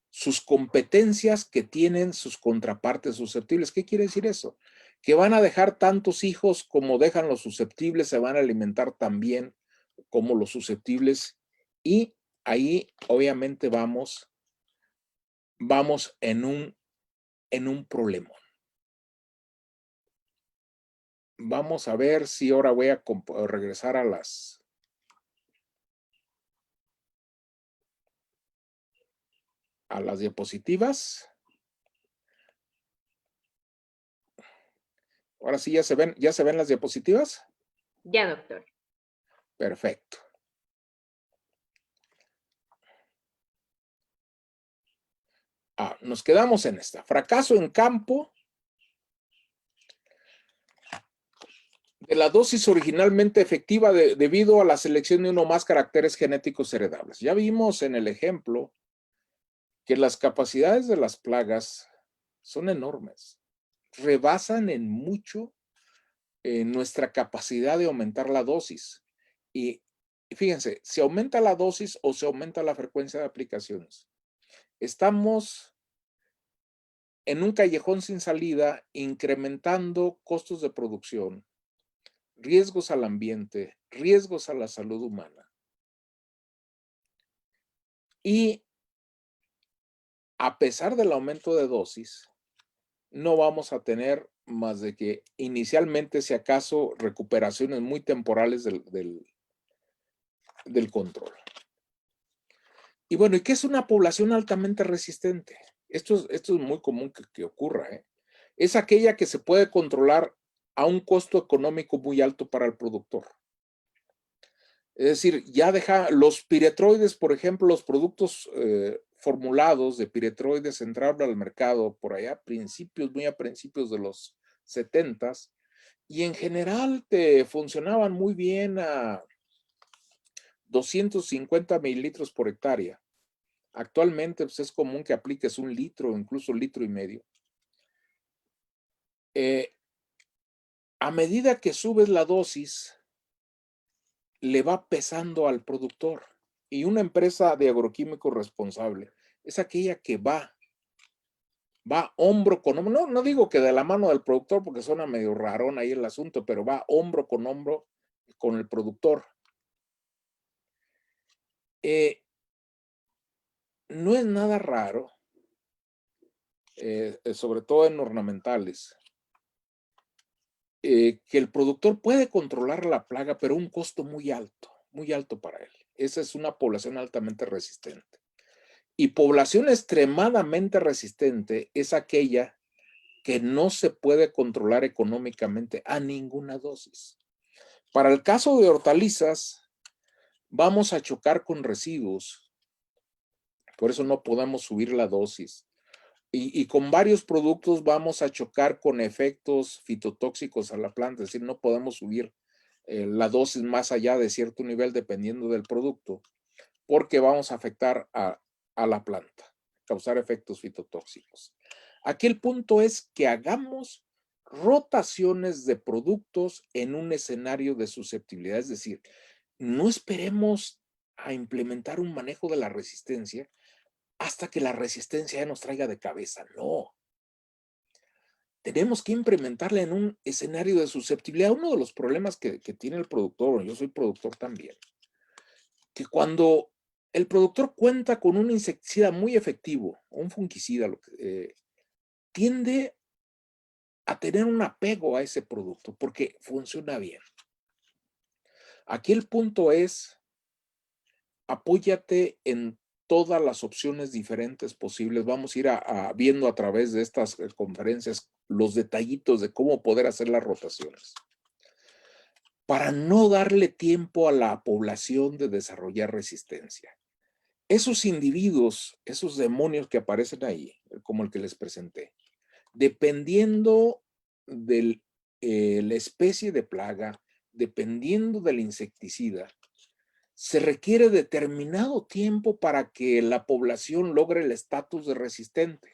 sus competencias que tienen sus contrapartes susceptibles. ¿Qué quiere decir eso? Que van a dejar tantos hijos como dejan los susceptibles, se van a alimentar también como los susceptibles, y ahí obviamente vamos en un problema. Vamos a ver si ahora voy a regresar a las diapositivas. Ahora sí, ¿ya se ven las diapositivas? Ya, doctor. Perfecto. Nos quedamos en esta. Fracaso en campo de la dosis originalmente efectiva debido a la selección de uno o más caracteres genéticos heredables. Ya vimos en el ejemplo que las capacidades de las plagas son enormes. Rebasan en mucho nuestra capacidad de aumentar la dosis. Y fíjense, se aumenta la dosis o se aumenta la frecuencia de aplicaciones. Estamos en un callejón sin salida, incrementando costos de producción, riesgos al ambiente, riesgos a la salud humana. Y a pesar del aumento de dosis, no vamos a tener más de que inicialmente, si acaso, recuperaciones muy temporales del control. Y bueno, ¿y qué es una población altamente resistente? Esto es muy común que ocurra, ¿eh? Es aquella que se puede controlar a un costo económico muy alto para el productor. Es decir, ya deja los piretroides, por ejemplo, los productos formulados de piretroides entraron al mercado por allá muy a principios de los 70s, y en general te funcionaban muy bien a 250 mililitros por hectárea. Actualmente pues, es común que apliques 1 litro, incluso 1,5 litros. A medida que subes la dosis, le va pesando al productor. Y una empresa de agroquímicos responsable es aquella que va hombro con hombro. No digo que de la mano del productor, porque suena medio rarón ahí el asunto, pero va hombro con hombro con el productor. No es nada raro, sobre todo en ornamentales, que el productor puede controlar la plaga, pero a un costo muy alto para él. Esa es una población altamente resistente. Y población extremadamente resistente es aquella que no se puede controlar económicamente a ninguna dosis. Para el caso de hortalizas, vamos a chocar con residuos, por eso no podemos subir la dosis. Y con varios productos vamos a chocar con efectos fitotóxicos a la planta, es decir, no podemos subir la dosis más allá de cierto nivel dependiendo del producto, porque vamos a afectar a la planta, causar efectos fitotóxicos. Aquí el punto es que hagamos rotaciones de productos en un escenario de susceptibilidad, es decir, no esperemos a implementar un manejo de la resistencia hasta que la resistencia ya nos traiga de cabeza, no. Tenemos que implementarla en un escenario de susceptibilidad. Uno de los problemas que tiene el productor, yo soy productor también, que cuando el productor cuenta con un insecticida muy efectivo, o un fungicida, tiende a tener un apego a ese producto porque funciona bien. Aquí el punto es, apóyate en todas las opciones diferentes posibles. Vamos a ir viendo a través de estas conferencias los detallitos de cómo poder hacer las rotaciones. Para no darle tiempo a la población de desarrollar resistencia. Esos individuos, esos demonios que aparecen ahí, como el que les presenté, dependiendo de la especie de plaga, dependiendo del insecticida, se requiere determinado tiempo para que la población logre el estatus de resistente.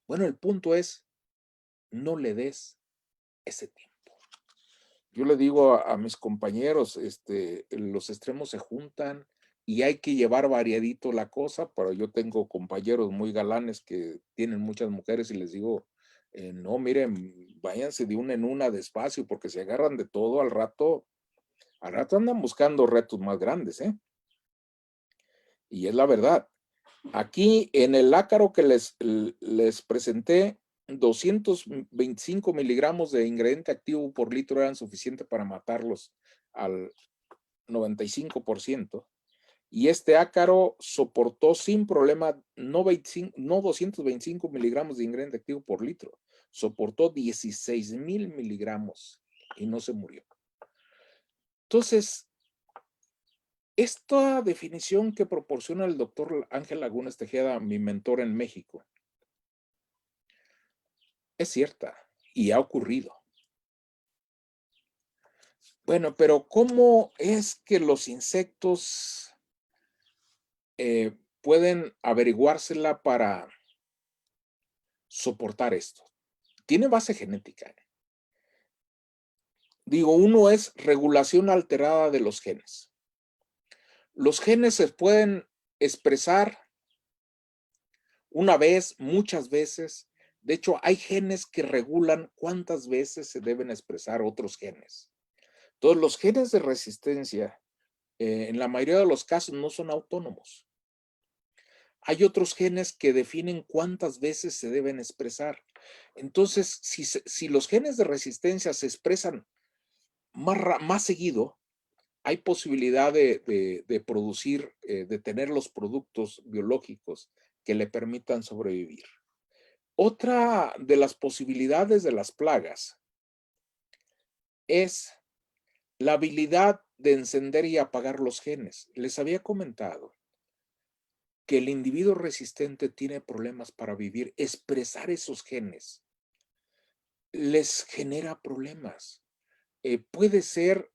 Bueno, el punto es, no le des ese tiempo. Yo le digo a mis compañeros, los extremos se juntan y hay que llevar variadito la cosa, pero yo tengo compañeros muy galanes que tienen muchas mujeres y les digo, no, miren, váyanse de una en una despacio, porque si agarran de todo al rato andan buscando retos más grandes, ¿eh? Y es la verdad. Aquí en el ácaro que les presenté, 225 miligramos de ingrediente activo por litro eran suficientes para matarlos al 95%. Y este ácaro soportó sin problema no 225 miligramos de ingrediente activo por litro, soportó 16,000 miligramos y no se murió. Entonces, esta definición que proporciona el doctor Ángel Lagunes Tejeda, mi mentor en México, es cierta y ha ocurrido. Bueno, pero ¿cómo es que los insectos pueden averiguársela para soportar esto? Tiene base genética. Digo, uno es regulación alterada de los genes. Los genes se pueden expresar una vez, muchas veces. De hecho, hay genes que regulan cuántas veces se deben expresar otros genes. Todos los genes de resistencia, en la mayoría de los casos, no son autónomos. Hay otros genes que definen cuántas veces se deben expresar. Entonces, si los genes de resistencia se expresan más seguido, hay posibilidad de producir, de tener los productos biológicos que le permitan sobrevivir. Otra de las posibilidades de las plagas es la habilidad de encender y apagar los genes. Les había comentado que el individuo resistente tiene problemas para vivir. Expresar esos genes les genera problemas. Puede ser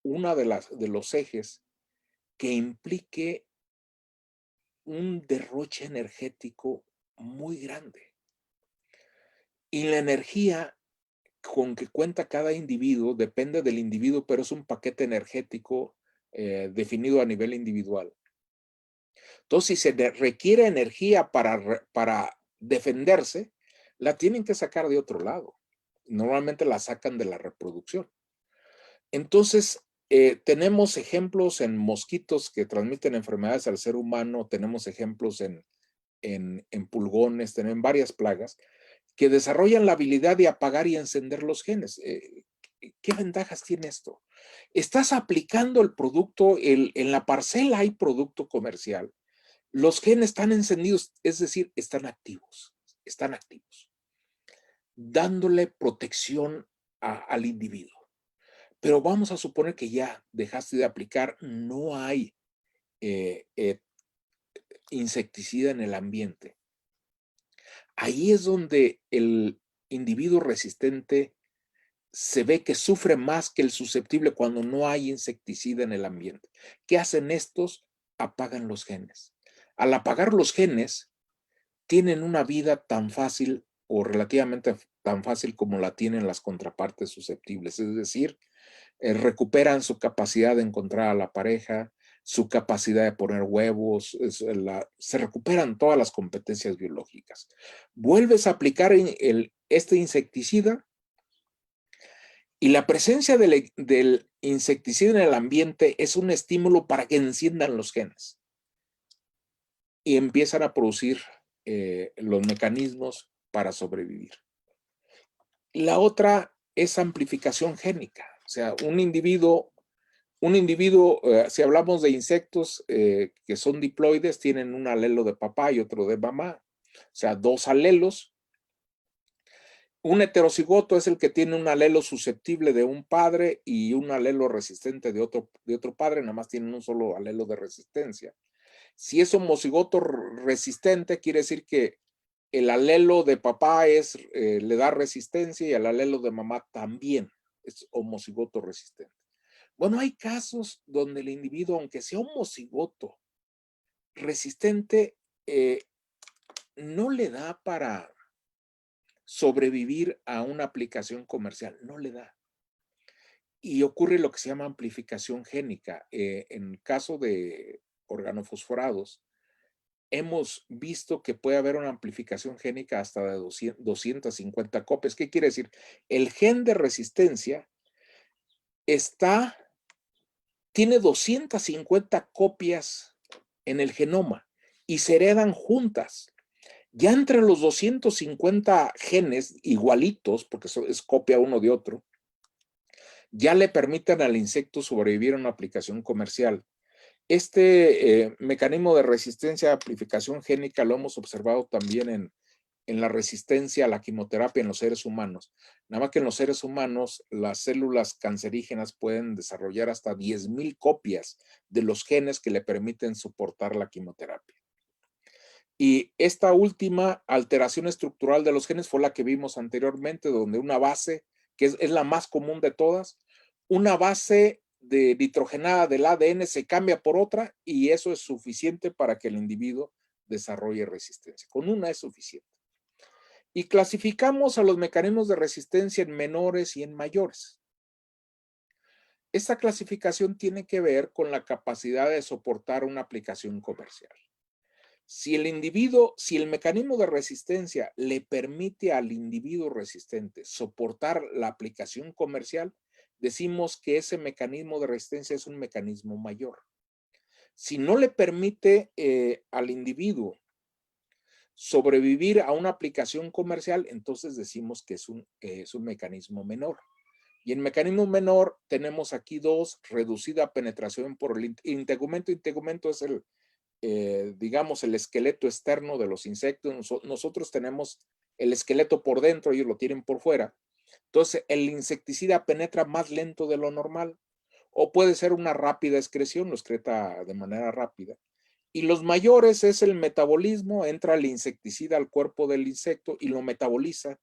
una de los ejes que implique un derroche energético muy grande. Y la energía con que cuenta cada individuo depende del individuo, pero es un paquete energético definido a nivel individual. Entonces, si se requiere energía para defenderse, la tienen que sacar de otro lado. Normalmente la sacan de la reproducción. Entonces, tenemos ejemplos en mosquitos que transmiten enfermedades al ser humano, tenemos ejemplos en pulgones, tenemos varias plagas que desarrollan la habilidad de apagar y encender los genes. ¿Qué ventajas tiene esto? Estás aplicando el producto, en la parcela hay producto comercial. Los genes están encendidos, es decir, están activos, dándole protección al individuo. Pero vamos a suponer que ya dejaste de aplicar, no hay insecticida en el ambiente. Ahí es donde el individuo resistente se ve que sufre más que el susceptible cuando no hay insecticida en el ambiente. ¿Qué hacen estos? Apagan los genes. Al apagar los genes, tienen una vida tan fácil o relativamente tan fácil como la tienen las contrapartes susceptibles. Es decir, recuperan su capacidad de encontrar a la pareja, su capacidad de poner huevos, se recuperan todas las competencias biológicas. Vuelves a aplicar este insecticida y la presencia del insecticida en el ambiente es un estímulo para que enciendan los genes y empiezan a producir los mecanismos para sobrevivir. La otra es amplificación génica. O sea, un individuo, si hablamos de insectos que son diploides, tienen un alelo de papá y otro de mamá. O sea, dos alelos. Un heterocigoto es el que tiene un alelo susceptible de un padre y un alelo resistente de otro padre, nada más tienen un solo alelo de resistencia. Si es homocigoto resistente, quiere decir que el alelo de papá le da resistencia y el alelo de mamá también es homocigoto resistente. Bueno, hay casos donde el individuo, aunque sea homocigoto resistente, no le da para sobrevivir a una aplicación comercial, no le da. Y ocurre lo que se llama amplificación génica. En el caso de organofosforados, hemos visto que puede haber una amplificación génica hasta de 250 copias. ¿Qué quiere decir? El gen de resistencia tiene 250 copias en el genoma y se heredan juntas. Ya entre los 250 genes igualitos, porque es copia uno de otro, ya le permiten al insecto sobrevivir a una aplicación comercial. Este mecanismo de resistencia a amplificación génica lo hemos observado también en la resistencia a la quimioterapia en los seres humanos. Nada más que en los seres humanos, las células cancerígenas pueden desarrollar hasta 10,000 copias de los genes que le permiten soportar la quimioterapia. Y esta última alteración estructural de los genes fue la que vimos anteriormente, donde una base, que es la más común de todas, una base de nitrogenada del ADN se cambia por otra y eso es suficiente para que el individuo desarrolle resistencia. Con una es suficiente. Y clasificamos a los mecanismos de resistencia en menores y en mayores. Esta clasificación tiene que ver con la capacidad de soportar una aplicación comercial. Si el mecanismo de resistencia le permite al individuo resistente soportar la aplicación comercial, decimos que ese mecanismo de resistencia es un mecanismo mayor. Si no le permite al individuo sobrevivir a una aplicación comercial, entonces decimos que es un mecanismo menor. Y en mecanismo menor tenemos aquí dos: reducida penetración por el integumento. Integumento es digamos, el esqueleto externo de los insectos. Nosotros tenemos el esqueleto por dentro, ellos lo tienen por fuera. Entonces, el insecticida penetra más lento de lo normal, o puede ser una rápida excreción, lo excreta de manera rápida. Y los mayores es el metabolismo, entra el insecticida al cuerpo del insecto y lo metaboliza.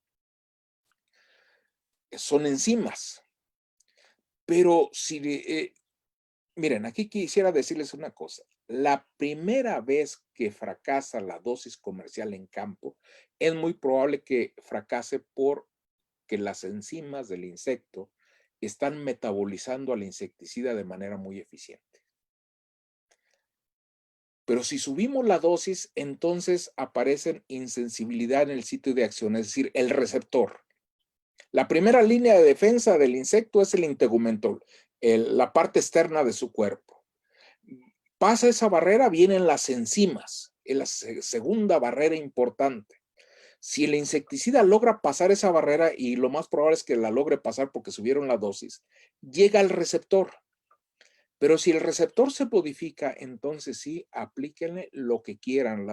Son enzimas. Pero miren, aquí quisiera decirles una cosa. La primera vez que fracasa la dosis comercial en campo, es muy probable que fracase porque las enzimas del insecto están metabolizando al insecticida de manera muy eficiente. Pero si subimos la dosis, entonces aparecen insensibilidad en el sitio de acción, es decir, el receptor. La primera línea de defensa del insecto es el integumento, la parte externa de su cuerpo. Pasa esa barrera, vienen las enzimas, es la segunda barrera importante. Si el insecticida logra pasar esa barrera, y lo más probable es que la logre pasar porque subieron la dosis, llega al receptor. Pero si el receptor se modifica, entonces sí, aplíquenle lo que quieran.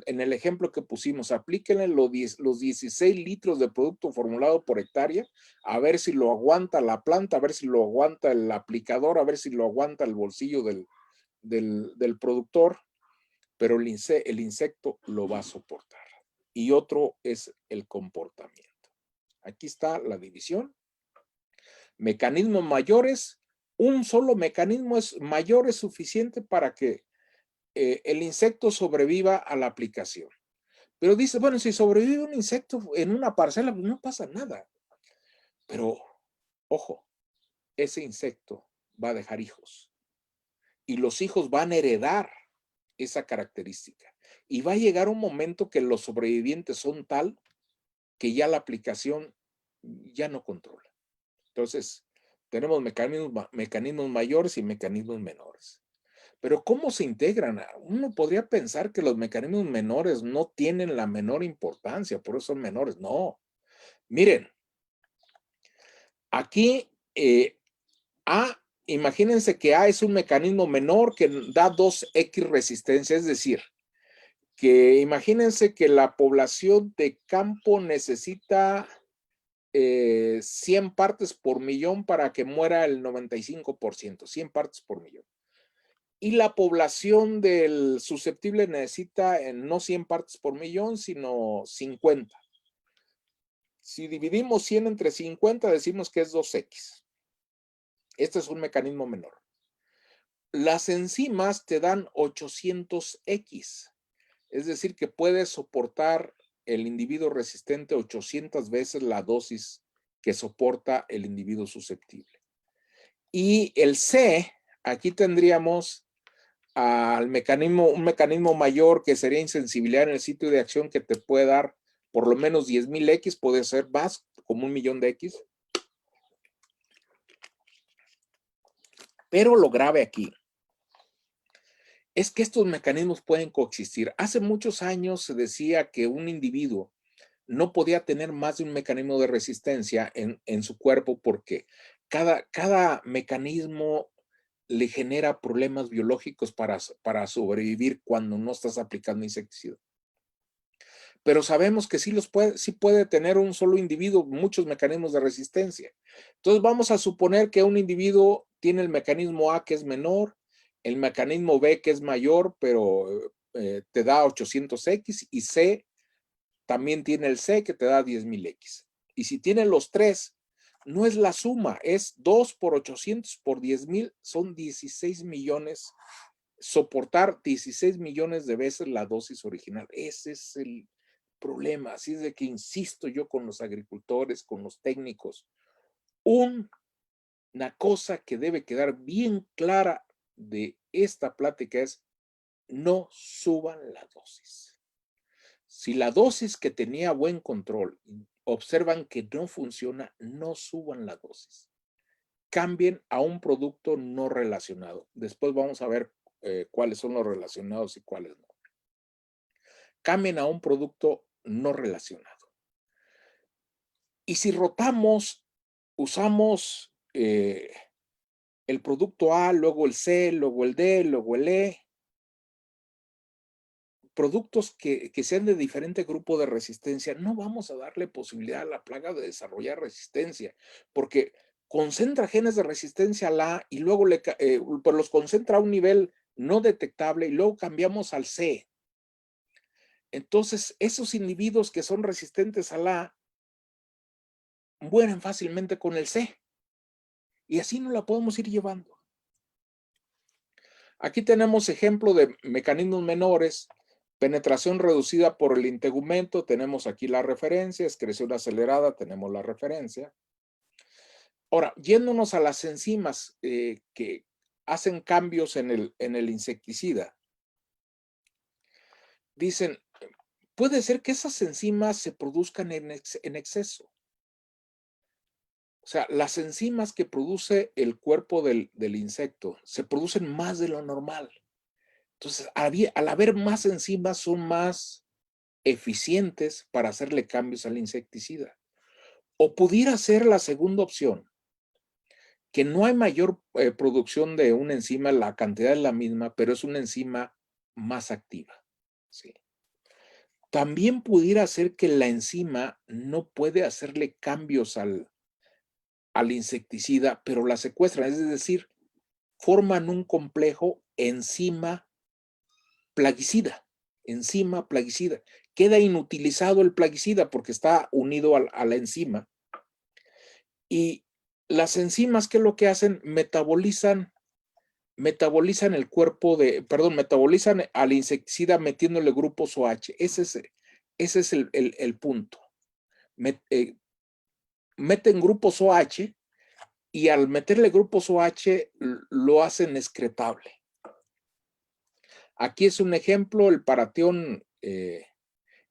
En el ejemplo que pusimos, aplíquenle los 16 litros de producto formulado por hectárea, a ver si lo aguanta la planta, a ver si lo aguanta el aplicador, a ver si lo aguanta el bolsillo del productor, pero el insecto lo va a soportar. Y otro es el comportamiento. Aquí está la división. Mecanismos mayores. Un solo mecanismo mayor es suficiente para que el insecto sobreviva a la aplicación. Pero dice, bueno, si sobrevive un insecto en una parcela, pues no pasa nada. Pero, ojo, ese insecto va a dejar hijos. Y los hijos van a heredar esa característica. Y va a llegar un momento que los sobrevivientes son tal que ya la aplicación ya no controla. Entonces, tenemos mecanismos mayores y mecanismos menores. Pero ¿cómo se integran? Uno podría pensar que los mecanismos menores no tienen la menor importancia, por eso son menores. No. Miren, aquí imagínense que A es un mecanismo menor que da 2X resistencia, es decir, que imagínense que la población de campo necesita 100 partes por millón para que muera el 95%, 100 partes por millón. Y la población del susceptible necesita no 100 partes por millón, sino 50. Si dividimos 100 entre 50, decimos que es 2X. Este es un mecanismo menor. Las enzimas te dan 800X. Es decir, que puede soportar el individuo resistente 800 veces la dosis que soporta el individuo susceptible. Y el C, aquí tendríamos un mecanismo mayor que sería insensibilidad en el sitio de acción, que te puede dar por lo menos 10,000 X, puede ser más, como 1,000,000 de X. Pero lo grave aquí es que estos mecanismos pueden coexistir. Hace muchos años se decía que un individuo no podía tener más de un mecanismo de resistencia en su cuerpo porque cada mecanismo le genera problemas biológicos para sobrevivir cuando no estás aplicando insecticida. Pero sabemos que sí puede tener un solo individuo muchos mecanismos de resistencia. Entonces vamos a suponer que un individuo tiene el mecanismo A, que es menor, el mecanismo B, que es mayor, pero te da 800X, y C también tiene el C, que te da 10,000X. Y si tiene los tres, no es la suma, es 2 por 800 por 10,000, son 16 millones. Soportar 16 millones de veces la dosis original. Ese es el problema. Así es de que insisto yo con los agricultores, con los técnicos. Una cosa que debe quedar bien clara de esta plática es: no suban la dosis. Si la dosis que tenía buen control observan que no funciona, no suban la dosis. Cambien a un producto no relacionado. Después vamos a ver cuáles son los relacionados y cuáles no. Cambien a un producto no relacionado. Y si rotamos, usamos el producto A, luego el C, luego el D, luego el E, productos que sean de diferente grupo de resistencia, no vamos a darle posibilidad a la plaga de desarrollar resistencia, porque concentra genes de resistencia al A y luego pues los concentra a un nivel no detectable y luego cambiamos al C. Entonces, esos individuos que son resistentes al A mueren fácilmente con el C. Y así no la podemos ir llevando. Aquí tenemos ejemplo de mecanismos menores. Penetración reducida por el integumento, tenemos aquí la referencia. Excreción acelerada, tenemos la referencia. Ahora, yéndonos a las enzimas que hacen cambios en el insecticida. Dicen, puede ser que esas enzimas se produzcan en exceso. O sea, las enzimas que produce el cuerpo del insecto se producen más de lo normal. Entonces, al haber más enzimas, son más eficientes para hacerle cambios al insecticida. O pudiera ser la segunda opción, que no hay mayor producción de una enzima, la cantidad es la misma, pero es una enzima más activa. ¿Sí? También pudiera ser que la enzima no puede hacerle cambios al insecticida, pero la secuestran, es decir, forman un complejo enzima plaguicida. Queda inutilizado el plaguicida porque está unido a la enzima. Y las enzimas, ¿qué es lo que hacen? Metabolizan el cuerpo metabolizan al insecticida metiéndole grupos OH. Ese es el punto. Meten grupos OH y al meterle grupos OH lo hacen excretable. Aquí es un ejemplo, el paratión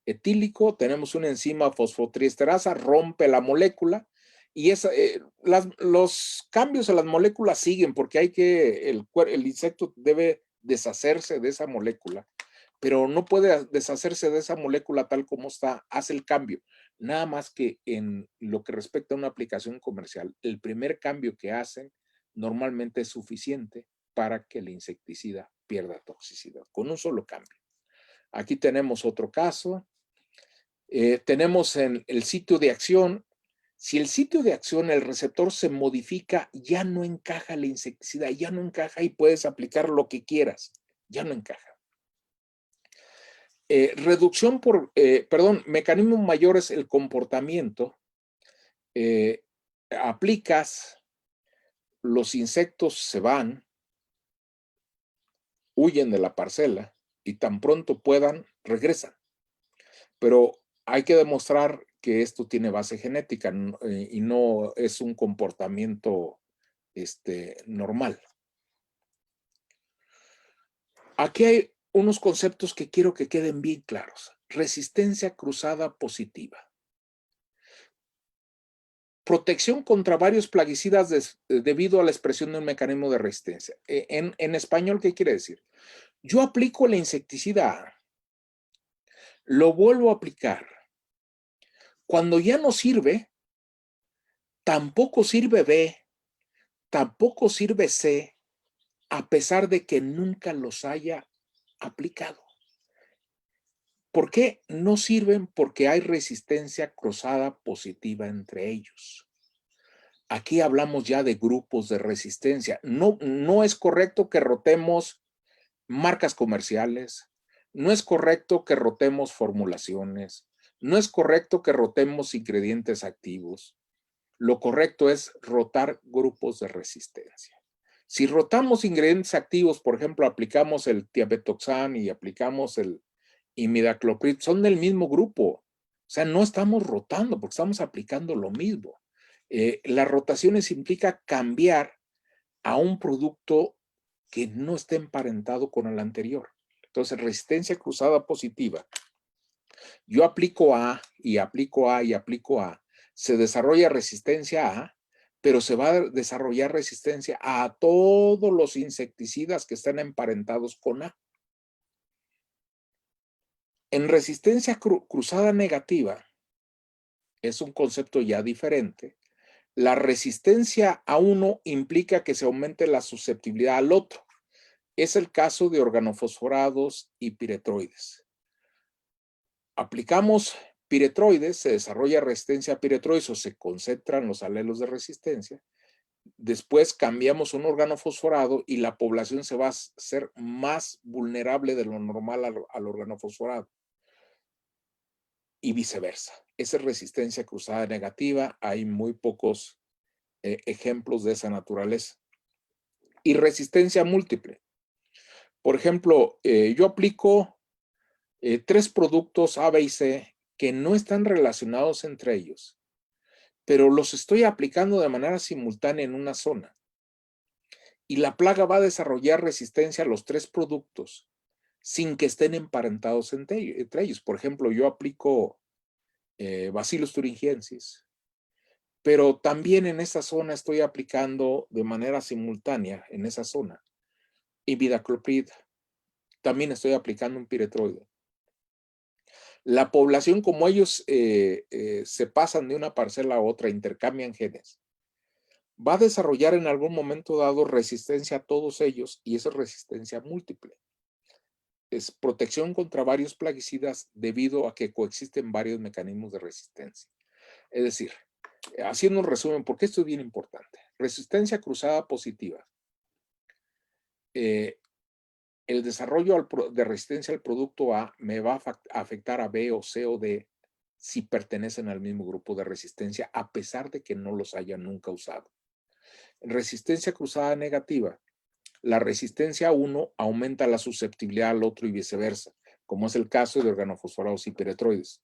etílico. Tenemos una enzima fosfotriesterasa, rompe la molécula y los cambios en las moléculas siguen porque el insecto debe deshacerse de esa molécula, pero no puede deshacerse de esa molécula tal como está, hace el cambio. Nada más que en lo que respecta a una aplicación comercial, el primer cambio que hacen normalmente es suficiente para que el insecticida pierda toxicidad, con un solo cambio. Aquí tenemos otro caso. Tenemos en el sitio de acción. Si el sitio de acción, el receptor se modifica, ya no encaja el insecticida, ya no encaja y puedes aplicar lo que quieras, ya no encaja. Mecanismos mayores, el comportamiento. Aplicas, los insectos se van, huyen de la parcela y tan pronto puedan, regresan. Pero hay que demostrar que esto tiene base genética y no es un comportamiento normal. Aquí hay unos conceptos que quiero que queden bien claros. Resistencia cruzada positiva. Protección contra varios plaguicidas debido a la expresión de un mecanismo de resistencia. En español, ¿qué quiere decir? Yo aplico el insecticida A, lo vuelvo a aplicar. Cuando ya no sirve, tampoco sirve B, tampoco sirve C, a pesar de que nunca los haya aplicado. ¿Por qué no sirven? Porque hay resistencia cruzada positiva entre ellos. Aquí hablamos ya de grupos de resistencia. No es correcto que rotemos marcas comerciales, no es correcto que rotemos formulaciones, no es correcto que rotemos ingredientes activos. Lo correcto es rotar grupos de resistencia. Si rotamos ingredientes activos, por ejemplo, aplicamos el tiabetoxam y aplicamos el imidacloprid, son del mismo grupo. O sea, no estamos rotando porque estamos aplicando lo mismo. Las rotaciones implica cambiar a un producto que no esté emparentado con el anterior. Entonces, resistencia cruzada positiva. Yo aplico A y aplico A y aplico A. Se desarrolla resistencia A, pero se va a desarrollar resistencia a todos los insecticidas que están emparentados con A. En resistencia cruzada negativa, es un concepto ya diferente. La resistencia a uno implica que se aumente la susceptibilidad al otro. Es el caso de organofosforados y piretroides. Aplicamos piretroides, se desarrolla resistencia a piretroides o se concentran los alelos de resistencia. Después cambiamos un organofosforado y la población se va a ser más vulnerable de lo normal al organofosforado. Y viceversa. Esa es resistencia cruzada negativa. Hay muy pocos ejemplos de esa naturaleza. Y resistencia múltiple. Por ejemplo, yo aplico 3 productos A, B y C que no están relacionados entre ellos, pero los estoy aplicando de manera simultánea en una zona. Y la plaga va a desarrollar resistencia a los 3 productos sin que estén emparentados entre ellos. Por ejemplo, yo aplico Bacillus thuringiensis, pero también en esa zona estoy aplicando de manera simultánea, en esa zona, imidacloprid. También estoy aplicando un piretroide. La población, como ellos se pasan de una parcela a otra, intercambian genes, va a desarrollar en algún momento dado resistencia a todos ellos, y esa es resistencia múltiple. Es protección contra varios plaguicidas debido a que coexisten varios mecanismos de resistencia. Es decir, haciendo un resumen, porque esto es bien importante. Resistencia cruzada positiva. El desarrollo de resistencia al producto A me va a afectar a B o C o D si pertenecen al mismo grupo de resistencia, a pesar de que no los haya nunca usado. En resistencia cruzada negativa, la resistencia a uno aumenta la susceptibilidad al otro y viceversa, como es el caso de organofosforados y piretroides.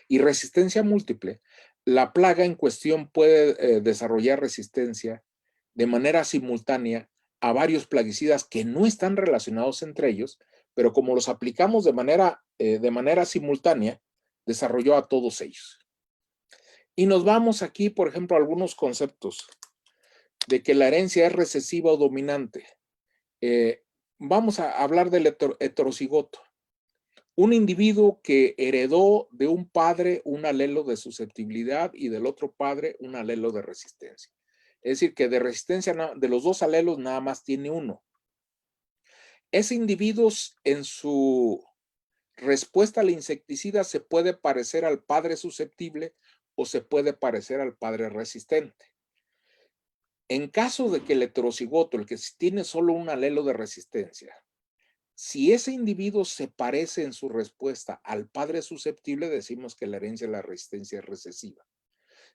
Y resistencia múltiple, la plaga en cuestión puede desarrollar resistencia de manera simultánea a varios plaguicidas que no están relacionados entre ellos, pero como los aplicamos de manera simultánea, desarrolló a todos ellos. Y nos vamos aquí, por ejemplo, a algunos conceptos de que la herencia es recesiva o dominante. Vamos a hablar del heterocigoto. Un individuo que heredó de un padre un alelo de susceptibilidad y del otro padre un alelo de resistencia. Es decir, que de resistencia de los 2 alelos nada más tiene uno. Ese individuo en su respuesta al insecticida se puede parecer al padre susceptible o se puede parecer al padre resistente. En caso de que el heterocigoto, el que tiene solo un alelo de resistencia, si ese individuo se parece en su respuesta al padre susceptible, decimos que la herencia de la resistencia es recesiva.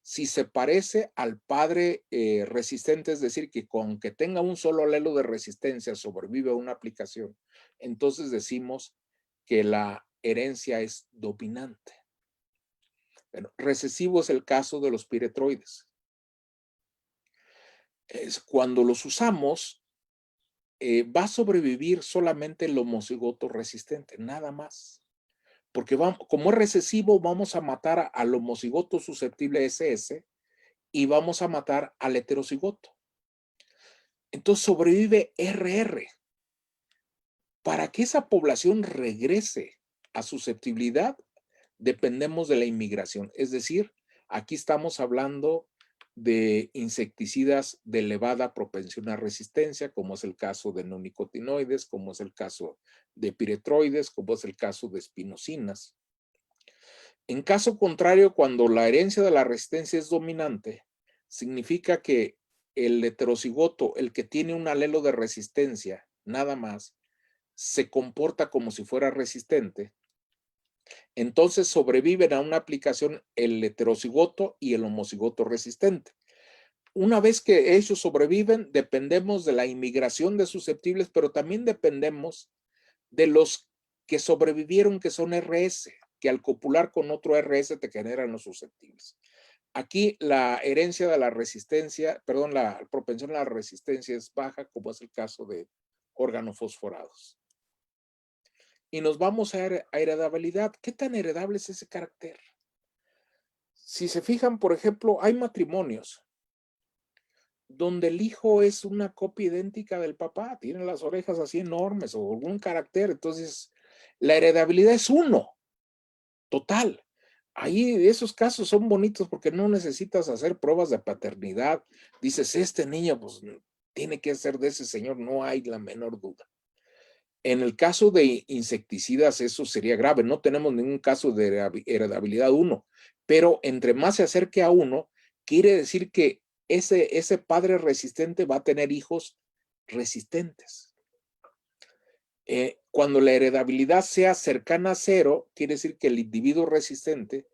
Si se parece al padre resistente, es decir, que con que tenga un solo alelo de resistencia sobrevive a una aplicación, entonces decimos que la herencia es dominante. Bueno, recesivo es el caso de los piretroides. Cuando los usamos, va a sobrevivir solamente el homocigoto resistente, nada más. Porque como es recesivo, vamos a matar al homocigoto susceptible SS y vamos a matar al heterocigoto. Entonces sobrevive RR. Para que esa población regrese a susceptibilidad, dependemos de la inmigración. Es decir, aquí estamos hablando de insecticidas de elevada propensión a resistencia, como es el caso de neonicotinoides, como es el caso de piretroides, como es el caso de espinoscinas. En caso contrario, cuando la herencia de la resistencia es dominante, significa que el heterocigoto, el que tiene un alelo de resistencia, nada más, se comporta como si fuera resistente. Entonces sobreviven a una aplicación el heterocigoto y el homocigoto resistente. Una vez que ellos sobreviven, dependemos de la inmigración de susceptibles, pero también dependemos de los que sobrevivieron, que son RS, que al copular con otro RS te generan los susceptibles. Aquí la herencia de la resistencia, perdón, la propensión a la resistencia es baja, como es el caso de organofosforados. Y nos vamos a heredabilidad. ¿Qué tan heredable es ese carácter? Si se fijan, por ejemplo, hay matrimonios donde el hijo es una copia idéntica del papá, tiene las orejas así enormes o algún carácter. Entonces, la heredabilidad es uno, total. Ahí esos casos son bonitos porque no necesitas hacer pruebas de paternidad. Dices, este niño pues tiene que ser de ese señor, no hay la menor duda. En el caso de insecticidas eso sería grave, no tenemos ningún caso de heredabilidad 1, pero entre más se acerque a 1, quiere decir que ese padre resistente va a tener hijos resistentes. Cuando la heredabilidad sea cercana a 0, quiere decir que el individuo resistente,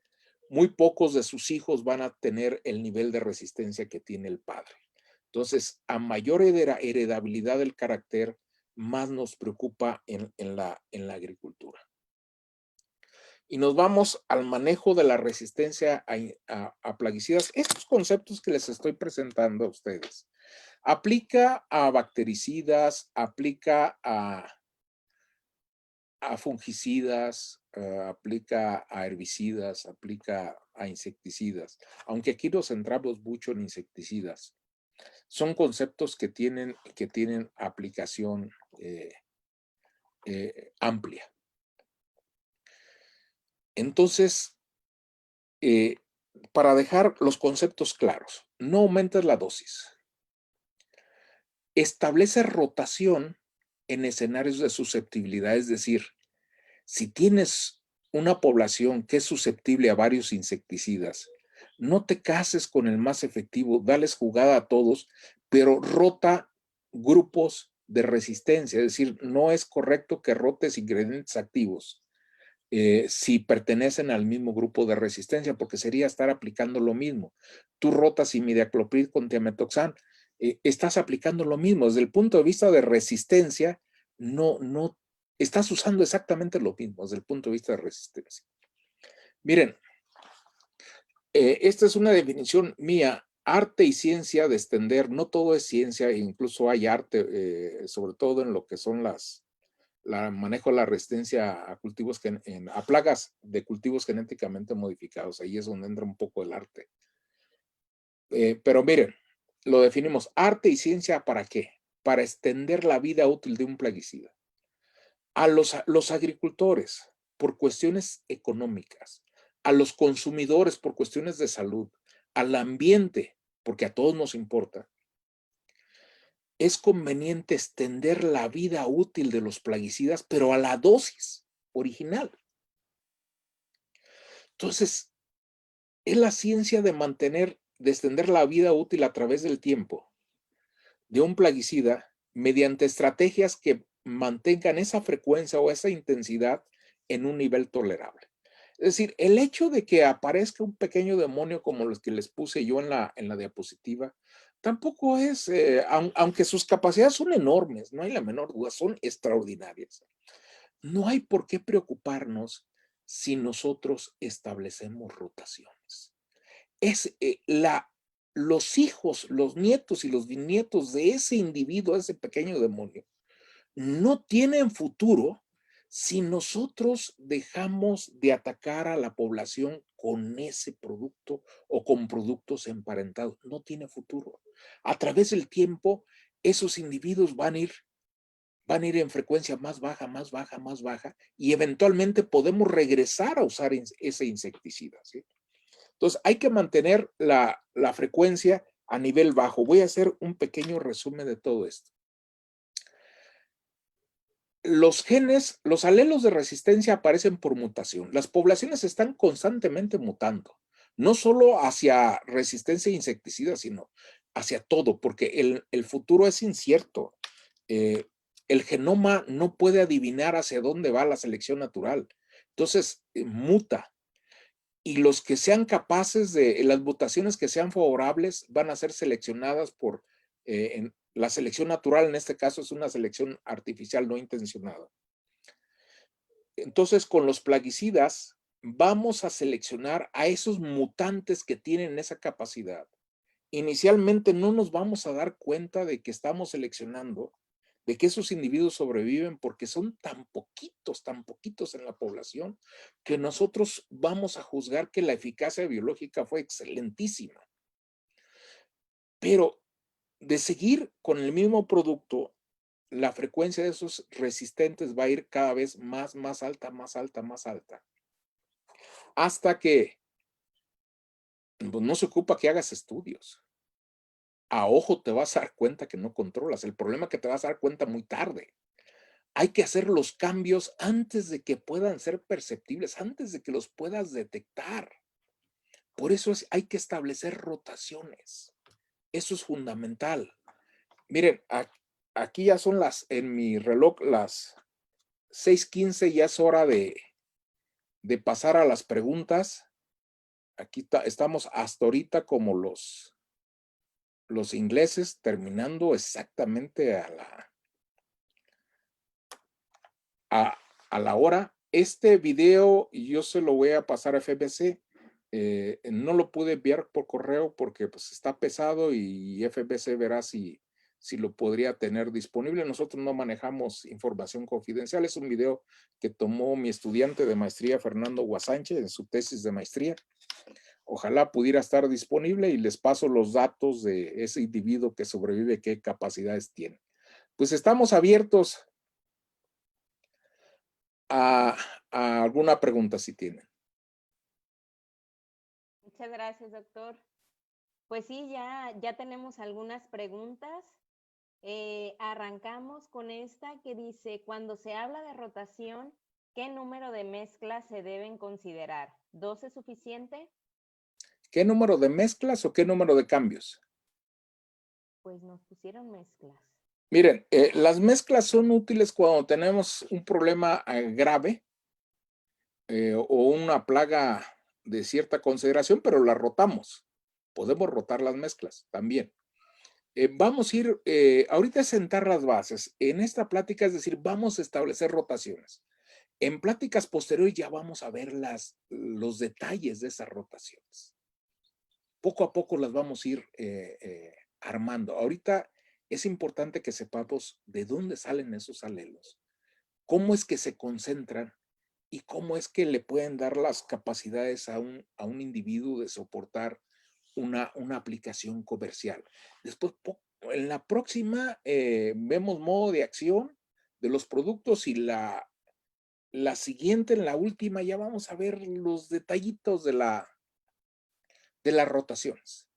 muy pocos de sus hijos van a tener el nivel de resistencia que tiene el padre. Entonces, a mayor heredabilidad del carácter, más nos preocupa en la agricultura. Y nos vamos al manejo de la resistencia a plaguicidas. Estos conceptos que les estoy presentando a ustedes, aplica a bactericidas, aplica a fungicidas, aplica a herbicidas, aplica a insecticidas, aunque aquí nos centramos mucho en insecticidas. Son conceptos que tienen aplicación amplia. Entonces, para dejar los conceptos claros, no aumentes la dosis. Establece rotación en escenarios de susceptibilidad, es decir, si tienes una población que es susceptible a varios insecticidas, no te cases con el más efectivo, dales jugada a todos, pero rota grupos de resistencia, es decir, no es correcto que rotes ingredientes activos si pertenecen al mismo grupo de resistencia, porque sería estar aplicando lo mismo. Tú rotas imidacloprid con tiametoxam, estás aplicando lo mismo. Desde el punto de vista de resistencia, no estás usando exactamente lo mismo desde el punto de vista de resistencia. Miren, esta es una definición mía, arte y ciencia de extender, no todo es ciencia, incluso hay arte, sobre todo en lo que son manejo de la resistencia a cultivos, a plagas de cultivos genéticamente modificados. Ahí es donde entra un poco el arte. Pero miren, lo definimos, arte y ciencia, ¿para qué? Para extender la vida útil de un plaguicida. A los agricultores por cuestiones económicas, a los consumidores por cuestiones de salud, al ambiente, porque a todos nos importa, es conveniente extender la vida útil de los plaguicidas, pero a la dosis original. Entonces, es la ciencia de extender la vida útil a través del tiempo de un plaguicida mediante estrategias que mantengan esa frecuencia o esa intensidad en un nivel tolerable. Es decir, el hecho de que aparezca un pequeño demonio como los que les puse yo en la diapositiva, tampoco es, aunque sus capacidades son enormes, no hay la menor duda, son extraordinarias. No hay por qué preocuparnos si nosotros establecemos rotaciones. Los hijos, los nietos y los bisnietos de ese individuo, ese pequeño demonio, no tienen futuro si nosotros dejamos de atacar a la población con ese producto o con productos emparentados. No tiene futuro. A través del tiempo, esos individuos van a ir en frecuencia más baja, más baja, más baja, y eventualmente podemos regresar a usar ese insecticida, ¿sí? Entonces, hay que mantener la frecuencia a nivel bajo. Voy a hacer un pequeño resumen de todo esto. Los genes, los alelos de resistencia aparecen por mutación. Las poblaciones están constantemente mutando, no solo hacia resistencia a insecticidas, sino hacia todo, porque el futuro es incierto. El genoma no puede adivinar hacia dónde va la selección natural. Entonces, muta. Y los que sean capaces las mutaciones que sean favorables van a ser seleccionadas por la selección natural. En este caso es una selección artificial no intencionada. Entonces, con los plaguicidas vamos a seleccionar a esos mutantes que tienen esa capacidad. Inicialmente no nos vamos a dar cuenta de que estamos seleccionando, de que esos individuos sobreviven porque son tan poquitos en la población, que nosotros vamos a juzgar que la eficacia biológica fue excelentísima. Pero de seguir con el mismo producto, la frecuencia de esos resistentes va a ir cada vez más alta, más alta, más alta. Hasta que pues, no se ocupa que hagas estudios. A ojo te vas a dar cuenta que no controlas. El problema es que te vas a dar cuenta muy tarde. Hay que hacer los cambios antes de que puedan ser perceptibles, antes de que los puedas detectar. Por eso hay que establecer rotaciones. Eso es fundamental. Miren, aquí ya son en mi reloj las 6:15, ya es hora de pasar a las preguntas. Aquí estamos hasta ahorita como los ingleses, terminando exactamente a la hora. Este video yo se lo voy a pasar a FBC. No lo pude enviar por correo porque pues, está pesado y FBC verá si lo podría tener disponible. Nosotros no manejamos información confidencial. Es un video que tomó mi estudiante de maestría, Fernando Guasánchez, en su tesis de maestría. Ojalá pudiera estar disponible y les paso los datos de ese individuo que sobrevive, qué capacidades tiene. Pues estamos abiertos a alguna pregunta si tienen. Muchas gracias, doctor. Pues sí, ya tenemos algunas preguntas. Arrancamos con esta que dice, cuando se habla de rotación, ¿qué número de mezclas se deben considerar? ¿2 es suficiente? ¿Qué número de mezclas o qué número de cambios? Pues nos pusieron mezclas. Miren, las mezclas son útiles cuando tenemos un problema grave o una plaga de cierta consideración, pero la rotamos. Podemos rotar las mezclas también. Vamos a ir, ahorita a sentar las bases. En esta plática, es decir, vamos a establecer rotaciones. En pláticas posteriores ya vamos a ver los detalles de esas rotaciones. Poco a poco las vamos a ir armando. Ahorita es importante que sepamos de dónde salen esos alelos, cómo es que se concentran y cómo es que le pueden dar las capacidades a un individuo de soportar una aplicación comercial. Después, en la próxima, vemos modo de acción de los productos y la siguiente, en la última, ya vamos a ver los detallitos de las rotaciones.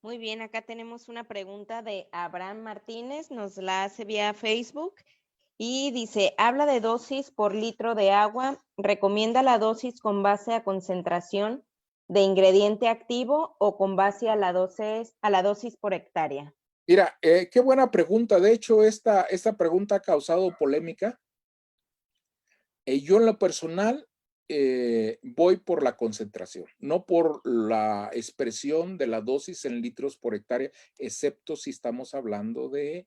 Muy bien, acá tenemos una pregunta de Abraham Martínez, nos la hace vía Facebook y dice, habla de dosis por litro de agua, ¿recomienda la dosis con base a concentración de ingrediente activo o con base a la dosis por hectárea? Mira, qué buena pregunta. De hecho, esta pregunta ha causado polémica. Yo en lo personal voy por la concentración, no por la expresión de la dosis en litros por hectárea, excepto si estamos hablando de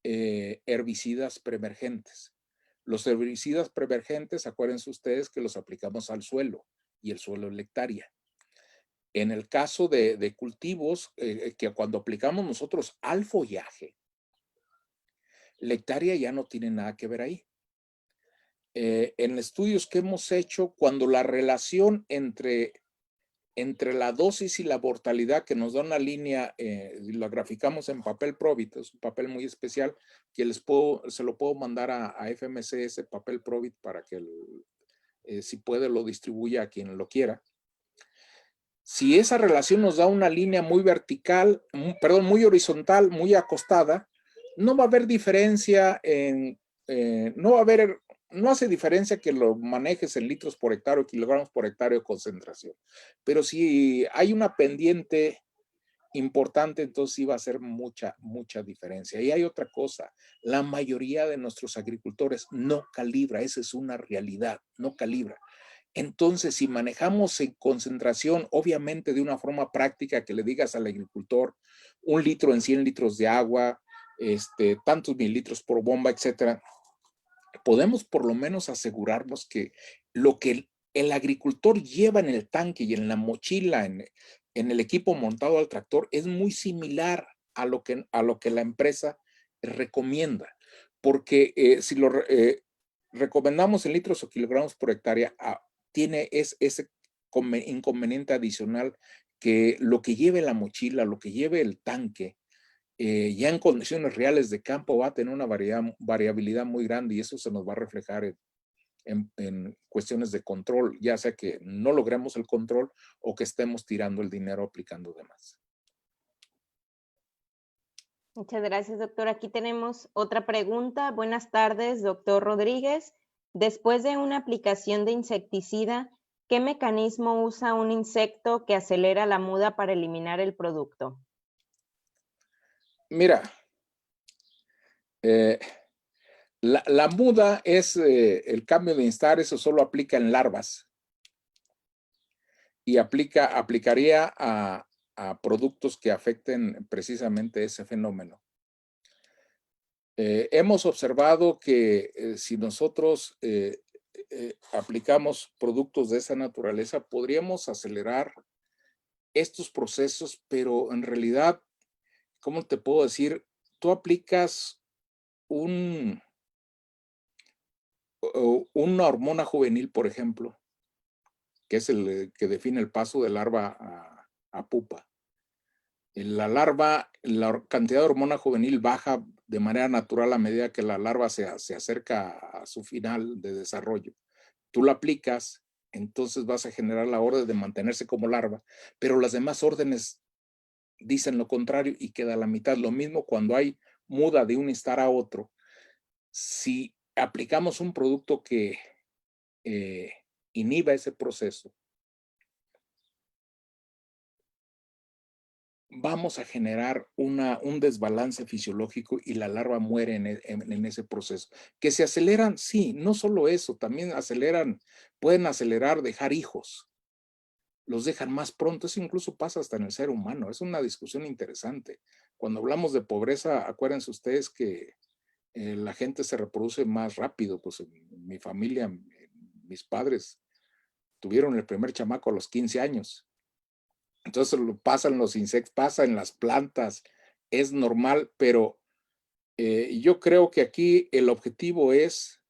herbicidas preemergentes. Los herbicidas preemergentes, acuérdense ustedes que los aplicamos al suelo y el suelo es la hectárea. En el caso de cultivos, que cuando aplicamos nosotros al follaje, la hectárea ya no tiene nada que ver ahí. En estudios que hemos hecho, cuando la relación entre la dosis y la mortalidad, que nos da una línea, la graficamos en papel Provit, es un papel muy especial que se lo puedo mandar a FMC, ese papel Provit, para que si puede lo distribuya a quien lo quiera. Si esa relación nos da una línea muy vertical, muy horizontal, muy acostada, no va a haber diferencia no hace diferencia que lo manejes en litros por hectárea o kilogramos por hectárea de concentración. Pero si hay una pendiente importante, entonces sí va a hacer mucha diferencia. Y hay otra cosa, la mayoría de nuestros agricultores no calibra, esa es una realidad, no calibra. Entonces, si manejamos en concentración, obviamente de una forma práctica, que le digas al agricultor 1 litro en 100 litros de agua, tantos mililitros por bomba, etcétera, podemos por lo menos asegurarnos que lo que el agricultor lleva en el tanque y en la mochila, en el equipo montado al tractor, es muy similar a lo que la empresa recomienda. Porque si lo recomendamos en litros o kilogramos por hectárea, tiene ese inconveniente adicional que lo que lleve la mochila, lo que lleve el tanque, ya en condiciones reales de campo va a tener una variabilidad muy grande y eso se nos va a reflejar en cuestiones de control, ya sea que no logremos el control o que estemos tirando el dinero aplicando de más. Muchas gracias, doctor. Aquí tenemos otra pregunta. Buenas tardes, doctor Rodríguez. Después de una aplicación de insecticida, ¿qué mecanismo usa un insecto que acelera la muda para eliminar el producto? Mira, la muda es el cambio de instar, eso solo aplica en larvas y aplicaría a productos que afecten precisamente ese fenómeno. Hemos observado que si nosotros aplicamos productos de esa naturaleza, podríamos acelerar estos procesos, pero en realidad, ¿cómo te puedo decir? Tú aplicas una hormona juvenil, por ejemplo, que es el que define el paso de larva a pupa. En la larva, la cantidad de hormona juvenil baja de manera natural a medida que la larva se acerca a su final de desarrollo. Tú la aplicas, entonces vas a generar la orden de mantenerse como larva, pero las demás órdenes dicen lo contrario y queda a la mitad. Lo mismo cuando hay muda de un instar a otro. Si aplicamos un producto que inhiba ese proceso, vamos a generar un desbalance fisiológico y la larva muere en ese proceso. ¿Que se aceleran? Sí, no solo eso, también pueden acelerar dejar hijos, los dejan más pronto, eso incluso pasa hasta en el ser humano, es una discusión interesante. Cuando hablamos de pobreza, acuérdense ustedes que la gente se reproduce más rápido, pues en mi familia, mis padres tuvieron el primer chamaco a los 15 años. Entonces lo pasan los insectos, pasa en las plantas, es normal, pero yo creo que aquí el objetivo es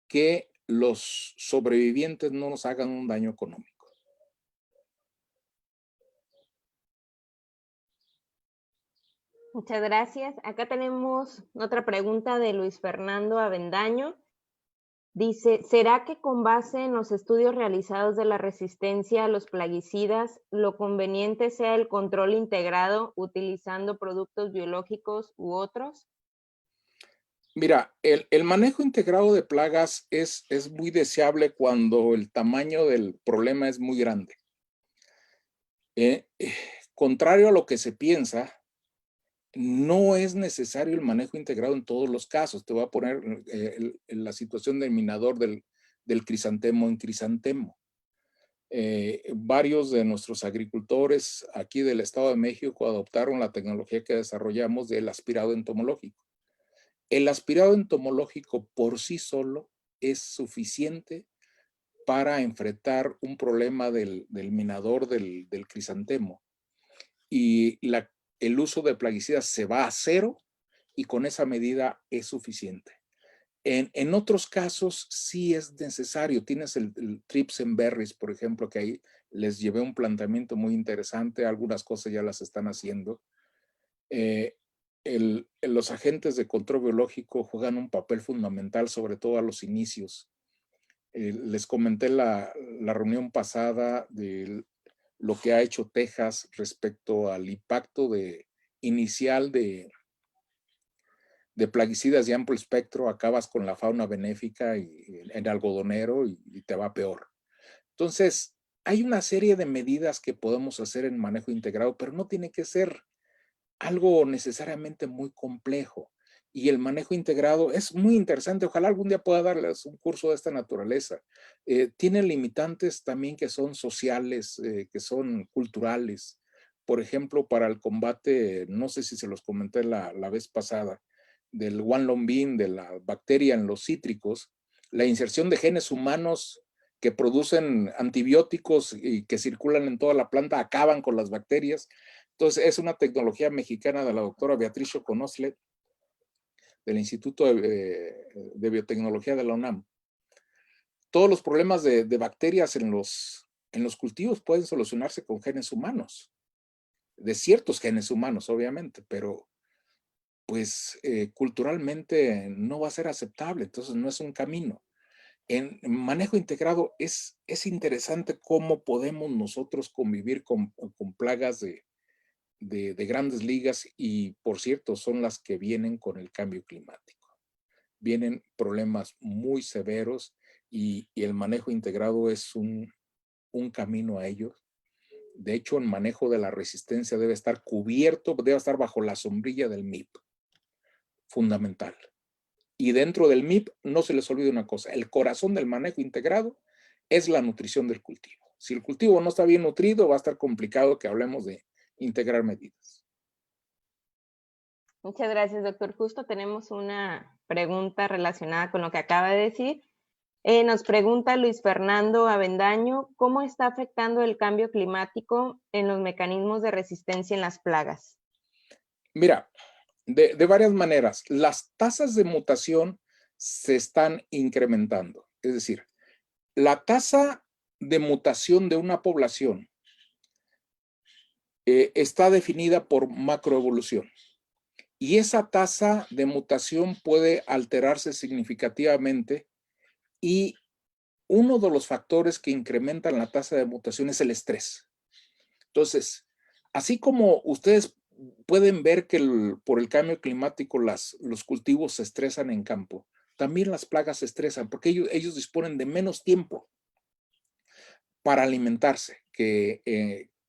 que los sobrevivientes no nos hagan un daño económico. Muchas gracias. Acá tenemos otra pregunta de Luis Fernando Avendaño. Dice, ¿será que con base en los estudios realizados de la resistencia a los plaguicidas, lo conveniente sea el control integrado utilizando productos biológicos u otros? Mira, el manejo integrado de plagas es muy deseable cuando el tamaño del problema es muy grande. Contrario a lo que se piensa, no es necesario el manejo integrado en todos los casos. Te voy a poner la situación del minador del crisantemo en crisantemo. Varios de nuestros agricultores aquí del Estado de México adoptaron la tecnología que desarrollamos del aspirado entomológico. El aspirado entomológico por sí solo es suficiente para enfrentar un problema del minador del crisantemo. Y el uso de plaguicidas se va a cero y con esa medida es suficiente. En otros casos sí es necesario. Tienes el Trips and Berries, por ejemplo, que ahí les llevé un planteamiento muy interesante. Algunas cosas ya las están haciendo. Los agentes de control biológico juegan un papel fundamental, sobre todo a los inicios. Les comenté la reunión pasada de lo que ha hecho Texas respecto al impacto inicial de plaguicidas de amplio espectro. Acabas con la fauna benéfica en algodonero y te va peor. Entonces, hay una serie de medidas que podemos hacer en manejo integrado, pero no tiene que ser algo necesariamente muy complejo. Y el manejo integrado es muy interesante. Ojalá algún día pueda darles un curso de esta naturaleza. Tiene limitantes también que son sociales, que son culturales. Por ejemplo, para el combate, no sé si se los comenté la vez pasada, del Guanlong de la bacteria en los cítricos, la inserción de genes humanos que producen antibióticos y que circulan en toda la planta acaban con las bacterias. Entonces, es una tecnología mexicana de la doctora Beatriz Choconosle, del Instituto de Biotecnología de la UNAM. Todos los problemas de bacterias en los en los cultivos pueden solucionarse con genes humanos, de ciertos genes humanos, obviamente, pero pues culturalmente no va a ser aceptable, entonces no es un camino. En manejo integrado es interesante cómo podemos nosotros convivir con plagas de grandes ligas y, por cierto, son las que vienen con el cambio climático. Vienen problemas muy severos y el manejo integrado es un camino a ellos. De hecho, el manejo de la resistencia debe estar cubierto, debe estar bajo la sombrilla del MIP, fundamental. Y dentro del MIP no se les olvide una cosa, el corazón del manejo integrado es la nutrición del cultivo. Si el cultivo no está bien nutrido, va a estar complicado que hablemos de integrar medidas. Muchas gracias, doctor. Justo tenemos una pregunta relacionada con lo que acaba de decir. Nos pregunta Luis Fernando Avendaño, ¿cómo está afectando el cambio climático en los mecanismos de resistencia en las plagas? Mira, de varias maneras. Las tasas de mutación se están incrementando. Es decir, la tasa de mutación de una población está definida por macroevolución. Y esa tasa de mutación puede alterarse significativamente y uno de los factores que incrementan la tasa de mutación es el estrés. Entonces, así como ustedes pueden ver que por el cambio climático los cultivos se estresan en campo, también las plagas se estresan porque ellos disponen de menos tiempo para alimentarse que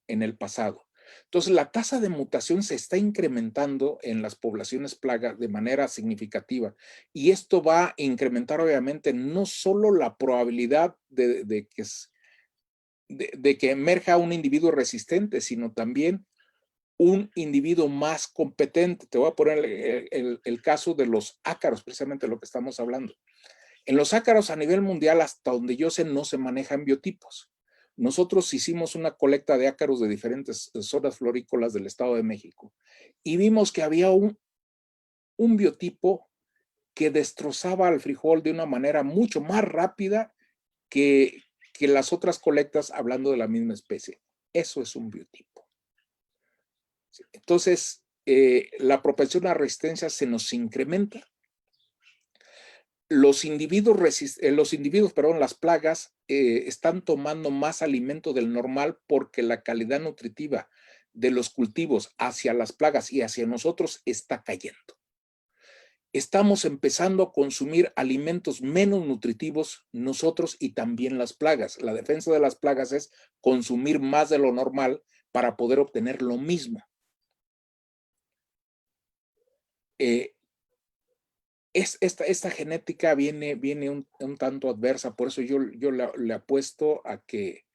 en el pasado. Entonces, la tasa de mutación se está incrementando en las poblaciones plagas de manera significativa y esto va a incrementar obviamente no solo la probabilidad de que emerja un individuo resistente, sino también un individuo más competente. Te voy a poner el caso de los ácaros, precisamente lo que estamos hablando. En los ácaros a nivel mundial, hasta donde yo sé, no se manejan biotipos. Nosotros hicimos una colecta de ácaros de diferentes zonas florícolas del Estado de México y vimos que había un biotipo que destrozaba al frijol de una manera mucho más rápida que las otras colectas hablando de la misma especie. Eso es un biotipo. Entonces, la propensión a resistencia se nos incrementa. Las plagas, están tomando más alimento del normal porque la calidad nutritiva de los cultivos hacia las plagas y hacia nosotros está cayendo. Estamos empezando a consumir alimentos menos nutritivos nosotros y también las plagas. La defensa de las plagas es consumir más de lo normal para poder obtener lo mismo. Esta genética viene un tanto adversa, por eso yo le apuesto a que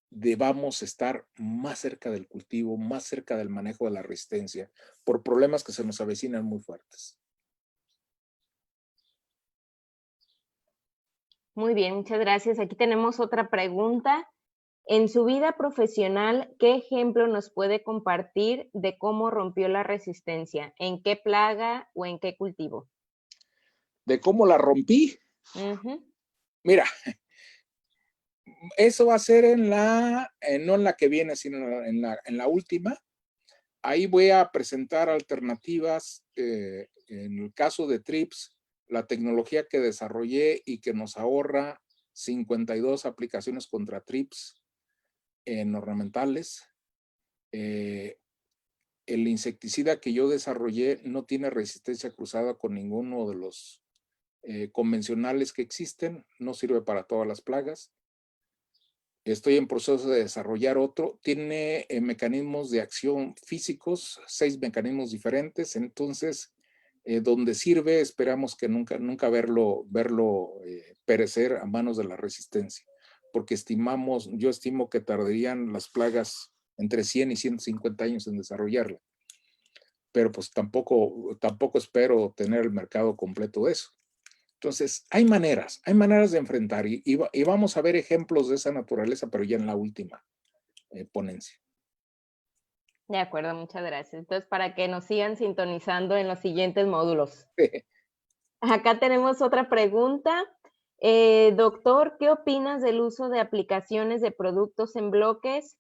debamos estar más cerca del cultivo, más cerca del manejo de la resistencia, por problemas que se nos avecinan muy fuertes. Muy bien, muchas gracias. Aquí tenemos otra pregunta. En su vida profesional, ¿qué ejemplo nos puede compartir de cómo rompió la resistencia? ¿En qué plaga o en qué cultivo? ¿De cómo la rompí? Mira, eso va a ser no en la que viene, sino en la última. Ahí voy a presentar alternativas. En el caso de TRIPS, la tecnología que desarrollé y que nos ahorra 52 aplicaciones contra TRIPS en ornamentales. El insecticida que yo desarrollé no tiene resistencia cruzada con ninguno de los convencionales que existen, no sirve para todas las plagas. Estoy en proceso de desarrollar otro, tiene mecanismos de acción físicos, 6 mecanismos diferentes, entonces donde sirve esperamos que nunca verlo perecer a manos de la resistencia, porque yo estimo que tardarían las plagas entre 100 y 150 años en desarrollarla, pero pues tampoco espero tener el mercado completo de eso. Entonces, hay maneras de enfrentar y vamos a ver ejemplos de esa naturaleza, pero ya en la última ponencia. De acuerdo, muchas gracias. Entonces, para que nos sigan sintonizando en los siguientes módulos. Acá tenemos otra pregunta. Doctor, ¿qué opinas del uso de aplicaciones de productos en bloques?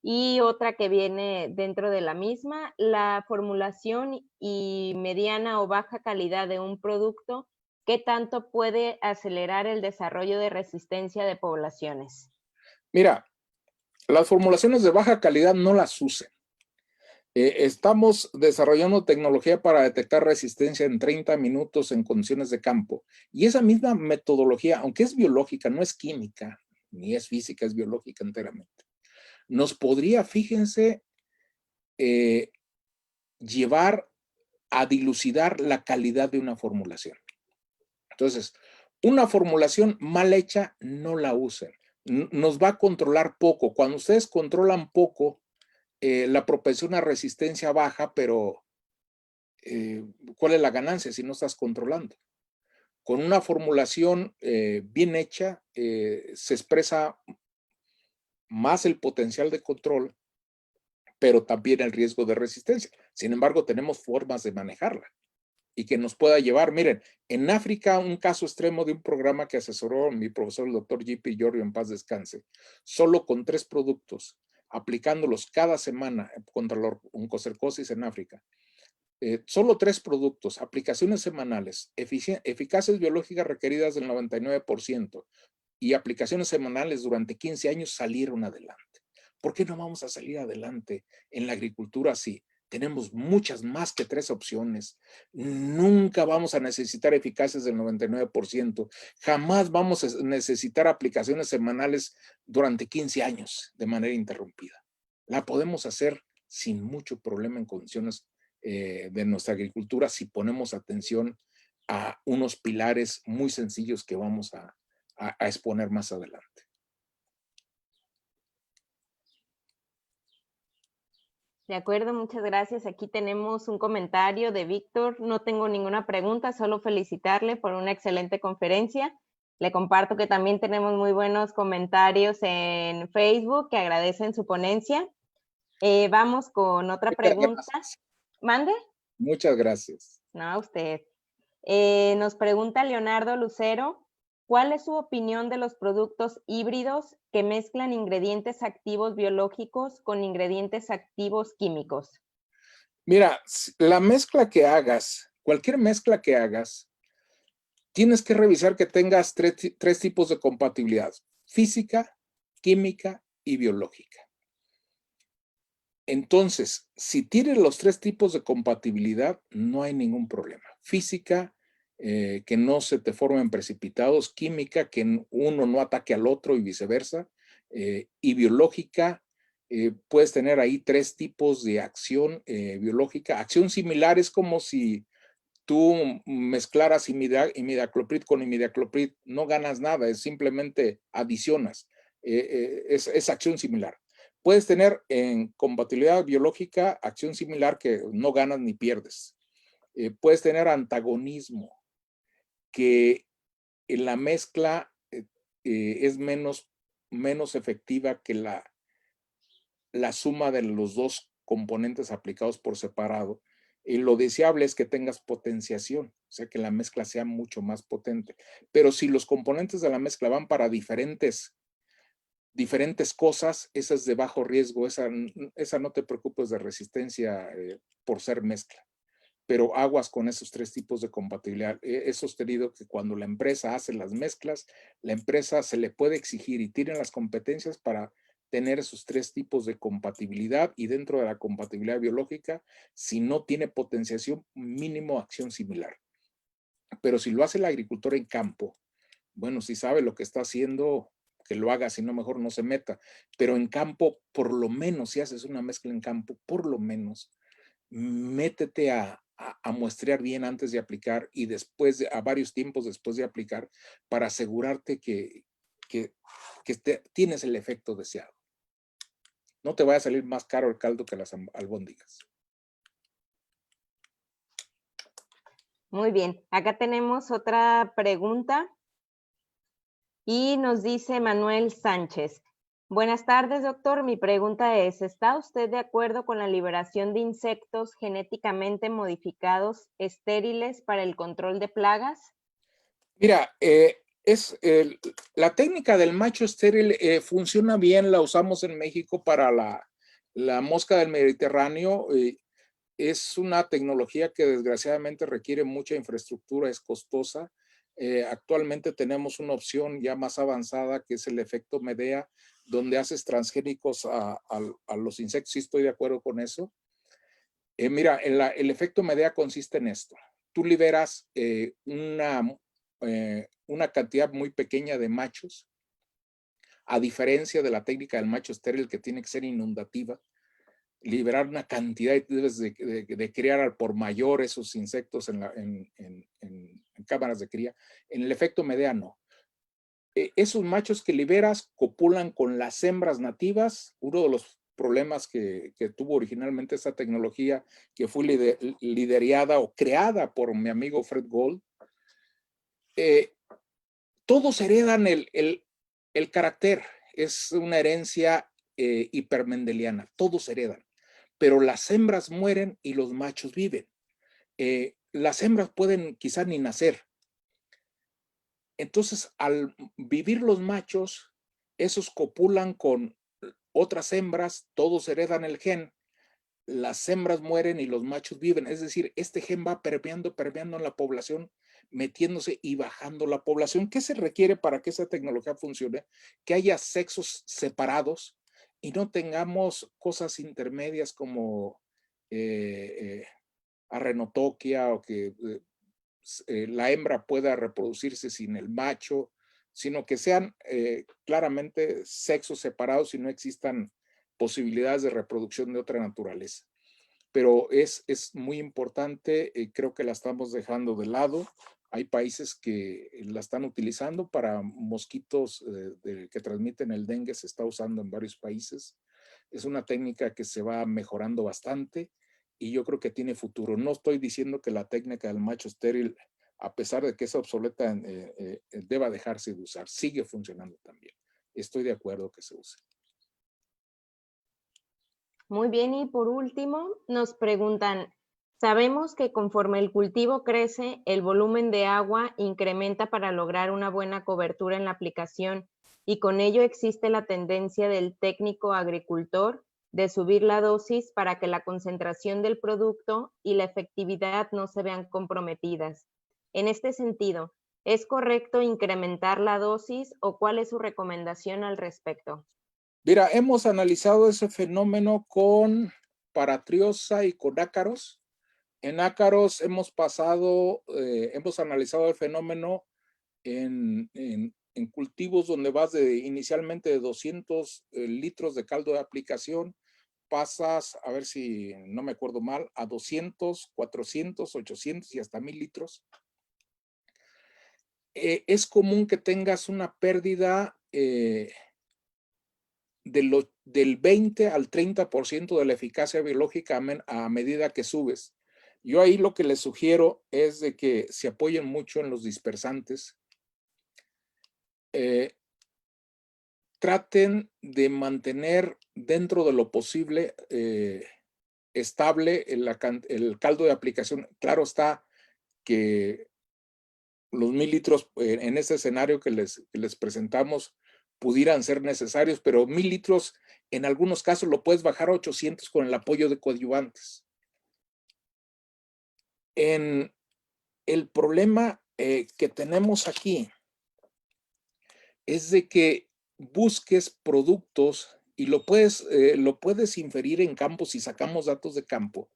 Y otra que viene dentro de la misma, la formulación y mediana o baja calidad de un producto, ¿qué tanto puede acelerar el desarrollo de resistencia de poblaciones? Mira, las formulaciones de baja calidad no las usen. Estamos desarrollando tecnología para detectar resistencia en 30 minutos en condiciones de campo. Y esa misma metodología, aunque es biológica, no es química, ni es física, es biológica enteramente, nos podría, fíjense, llevar a dilucidar la calidad de una formulación. Entonces, una formulación mal hecha, no la usen. Nos va a controlar poco. Cuando ustedes controlan poco, la propensión a resistencia baja, pero ¿cuál es la ganancia si no estás controlando? Con una formulación bien hecha, se expresa más el potencial de control, pero también el riesgo de resistencia. Sin embargo, tenemos formas de manejarla y que nos pueda llevar. Miren, en África, un caso extremo de un programa que asesoró mi profesor, el doctor J.P. Giorgio, en paz descanse, solo con 3 productos, aplicándolos cada semana contra la oncocercosis en África. Solo 3 productos, aplicaciones semanales, eficaces biológicas requeridas del 99% y aplicaciones semanales durante 15 años salieron adelante. ¿Por qué no vamos a salir adelante en la agricultura así? Tenemos muchas más que 3 opciones. Nunca vamos a necesitar eficaces del 99%. Jamás vamos a necesitar aplicaciones semanales durante 15 años de manera interrumpida. La podemos hacer sin mucho problema en condiciones de nuestra agricultura si ponemos atención a unos pilares muy sencillos que vamos a exponer más adelante. De acuerdo, muchas gracias. Aquí tenemos un comentario de Víctor. No tengo ninguna pregunta, solo felicitarle por una excelente conferencia. Le comparto que también tenemos muy buenos comentarios en Facebook que agradecen su ponencia. Vamos con otra pregunta. Gracias. ¿Mande? Muchas gracias. No, usted. Nos pregunta Leonardo Lucero, ¿cuál es su opinión de los productos híbridos que mezclan ingredientes activos biológicos con ingredientes activos químicos? Mira, la mezcla que hagas, cualquier mezcla que hagas, tienes que revisar que tengas 3 tipos de compatibilidad: física, química y biológica. Entonces, si tienes los 3 tipos de compatibilidad, no hay ningún problema. Física, que no se te formen precipitados; química, que uno no ataque al otro y viceversa; y biológica, puedes tener ahí 3 tipos de acción biológica. Acción similar es como si tú mezclaras imidacloprid con imidacloprid, no ganas nada, es simplemente adicionas. Es acción similar. Puedes tener en compatibilidad biológica acción similar que no ganas ni pierdes. Puedes tener antagonismo, que en la mezcla es menos efectiva que la suma de los 2 componentes aplicados por separado. Y lo deseable es que tengas potenciación, o sea, que la mezcla sea mucho más potente. Pero si los componentes de la mezcla van para diferentes cosas, esa es de bajo riesgo, esa no te preocupes de resistencia por ser mezcla. Pero aguas con esos 3 tipos de compatibilidad. He sostenido que cuando la empresa hace las mezclas, la empresa se le puede exigir y tiene las competencias para tener esos 3 tipos de compatibilidad, y dentro de la compatibilidad biológica, si no tiene potenciación, mínimo acción similar. Pero si lo hace el agricultor en campo, bueno, si sabe lo que está haciendo, que lo haga, si no, mejor no se meta. Pero en campo, por lo menos, si haces una mezcla en campo, por lo menos, métete a muestrear bien antes de aplicar y después, a varios tiempos después de aplicar, para asegurarte que tienes el efecto deseado. No te vaya a salir más caro el caldo que las albóndigas. Muy bien, acá tenemos otra pregunta y nos dice Manuel Sánchez. Buenas tardes, doctor. Mi pregunta es, ¿está usted de acuerdo con la liberación de insectos genéticamente modificados estériles para el control de plagas? Mira, La técnica del macho estéril funciona bien, la usamos en México para la mosca del Mediterráneo. Es una tecnología que desgraciadamente requiere mucha infraestructura, es costosa. Actualmente tenemos una opción ya más avanzada que es el efecto Medea, donde haces transgénicos a los insectos. Sí, estoy de acuerdo con eso. Mira, el efecto Medea consiste en esto. Tú liberas una cantidad muy pequeña de machos, a diferencia de la técnica del macho estéril que tiene que ser inundativa, liberar una cantidad y debes de criar al por mayor esos insectos en cámaras de cría. En el efecto Medea no. Esos machos que liberas copulan con las hembras nativas. Uno de los problemas que tuvo originalmente esta tecnología, que fue liderada o creada por mi amigo Fred Gold, todos heredan el carácter. Es una herencia hipermendeliana. Todos heredan. Pero las hembras mueren y los machos viven. Las hembras pueden quizás ni nacer. Entonces, al vivir los machos, esos copulan con otras hembras, todos heredan el gen, las hembras mueren y los machos viven. Es decir, este gen va permeando en la población, metiéndose y bajando la población. ¿Qué se requiere para que esa tecnología funcione? Que haya sexos separados y no tengamos cosas intermedias como arrenotoquia o que la hembra pueda reproducirse sin el macho, sino que sean claramente sexos separados y no existan posibilidades de reproducción de otra naturaleza. Pero es muy importante, creo que la estamos dejando de lado. Hay países que la están utilizando para mosquitos que transmiten el dengue, se está usando en varios países. Es una técnica que se va mejorando bastante y yo creo que tiene futuro. No estoy diciendo que la técnica del macho estéril, a pesar de que es obsoleta, deba dejarse de usar. Sigue funcionando también. Estoy de acuerdo que se use. Muy bien, y por último nos preguntan, sabemos que conforme el cultivo crece, el volumen de agua incrementa para lograr una buena cobertura en la aplicación y con ello existe la tendencia del técnico agricultor de subir la dosis para que la concentración del producto y la efectividad no se vean comprometidas. En este sentido, ¿es correcto incrementar la dosis o cuál es su recomendación al respecto? Mira, hemos analizado ese fenómeno con paratriosa y con ácaros. En ácaros hemos analizado el fenómeno en cultivos donde vas inicialmente de 200 litros de caldo de aplicación, pasas, a ver si no me acuerdo mal, a 200, 400, 800 y hasta 1000 litros. Es común que tengas una pérdida del 20 al 30% de la eficacia biológica a medida que subes. Yo ahí lo que les sugiero es de que se apoyen mucho en los dispersantes. Traten de mantener dentro de lo posible estable el caldo de aplicación. Claro está que los 1000 litros en ese escenario que les presentamos pudieran ser necesarios, pero 1000 litros en algunos casos lo puedes bajar a 800 con el apoyo de coadyuvantes. El problema que tenemos aquí es de que busques productos y lo puedes inferir en campo si sacamos datos de campo.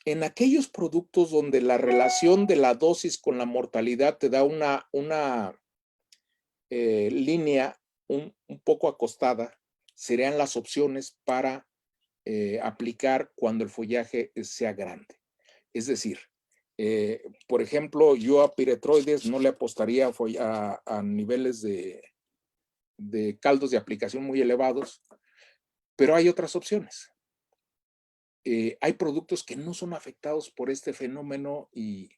En aquellos productos donde la relación de la dosis con la mortalidad te da una línea un poco acostada, serían las opciones para aplicar cuando el follaje sea grande. Es decir, por ejemplo, yo a piretroides no le apostaría a niveles de caldos de aplicación muy elevados, pero hay otras opciones. Hay productos que no son afectados por este fenómeno y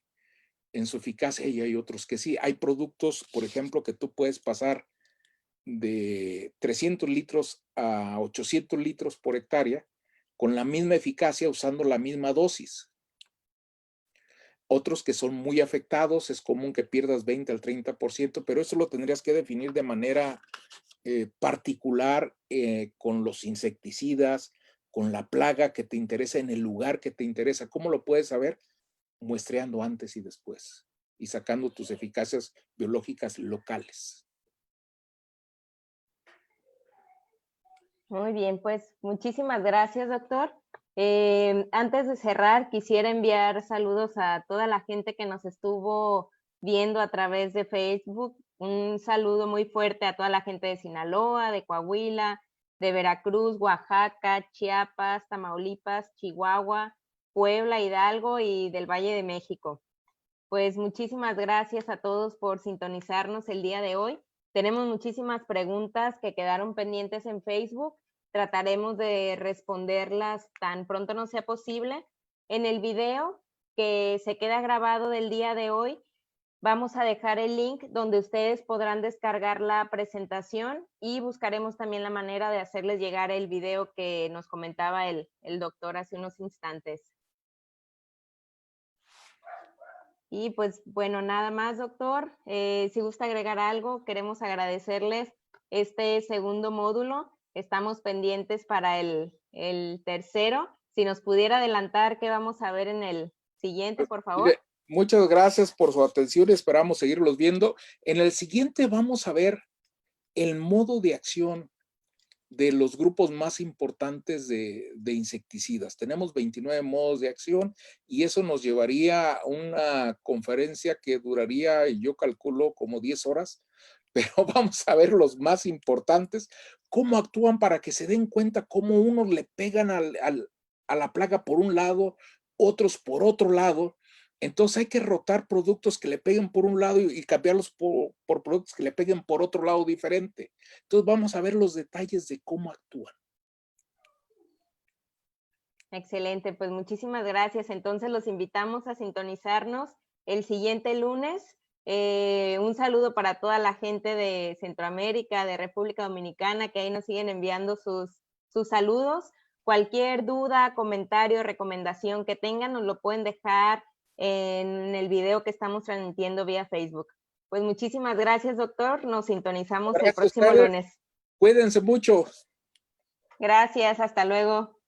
en su eficacia y hay otros que sí. Hay productos, por ejemplo, que tú puedes pasar de 300 litros a 800 litros por hectárea con la misma eficacia usando la misma dosis. Otros que son muy afectados, es común que pierdas 20 al 30%, pero eso lo tendrías que definir de manera particular con los insecticidas, con la plaga que te interesa en el lugar que te interesa. ¿Cómo lo puedes saber? Muestreando antes y después y sacando tus eficacias biológicas locales. Muy bien, pues muchísimas gracias, doctor. Antes de cerrar, quisiera enviar saludos a toda la gente que nos estuvo viendo a través de Facebook. Un saludo muy fuerte a toda la gente de Sinaloa, de Coahuila, de Veracruz, Oaxaca, Chiapas, Tamaulipas, Chihuahua, Puebla, Hidalgo y del Valle de México. Pues muchísimas gracias a todos por sintonizarnos el día de hoy. Tenemos muchísimas preguntas que quedaron pendientes en Facebook. Trataremos de responderlas tan pronto nos sea posible. En el video que se queda grabado del día de hoy, vamos a dejar el link donde ustedes podrán descargar la presentación y buscaremos también la manera de hacerles llegar el video que nos comentaba el doctor hace unos instantes. Y pues bueno, nada más, doctor. Si gusta agregar algo, queremos agradecerles este segundo módulo. Estamos pendientes para el tercero. Si nos pudiera adelantar qué vamos a ver en el siguiente, por favor. Mire, muchas gracias por su atención y esperamos seguirlos viendo. En el siguiente vamos a ver el modo de acción de los grupos más importantes de insecticidas. Tenemos 29 modos de acción y eso nos llevaría a una conferencia que duraría, yo calculo, como 10 horas, pero vamos a ver los más importantes, cómo actúan para que se den cuenta cómo unos le pegan a la plaga por un lado, otros por otro lado. Entonces hay que rotar productos que le peguen por un lado y cambiarlos por productos que le peguen por otro lado diferente. Entonces vamos a ver los detalles de cómo actúan. Excelente, pues muchísimas gracias. Entonces los invitamos a sintonizarnos el siguiente lunes. Un saludo para toda la gente de Centroamérica, de República Dominicana, que ahí nos siguen enviando sus saludos. Cualquier duda, comentario, recomendación que tengan, nos lo pueden dejar en el video que estamos transmitiendo vía Facebook. Pues muchísimas gracias, doctor. Nos sintonizamos el próximo lunes. Cuídense mucho. Gracias, hasta luego.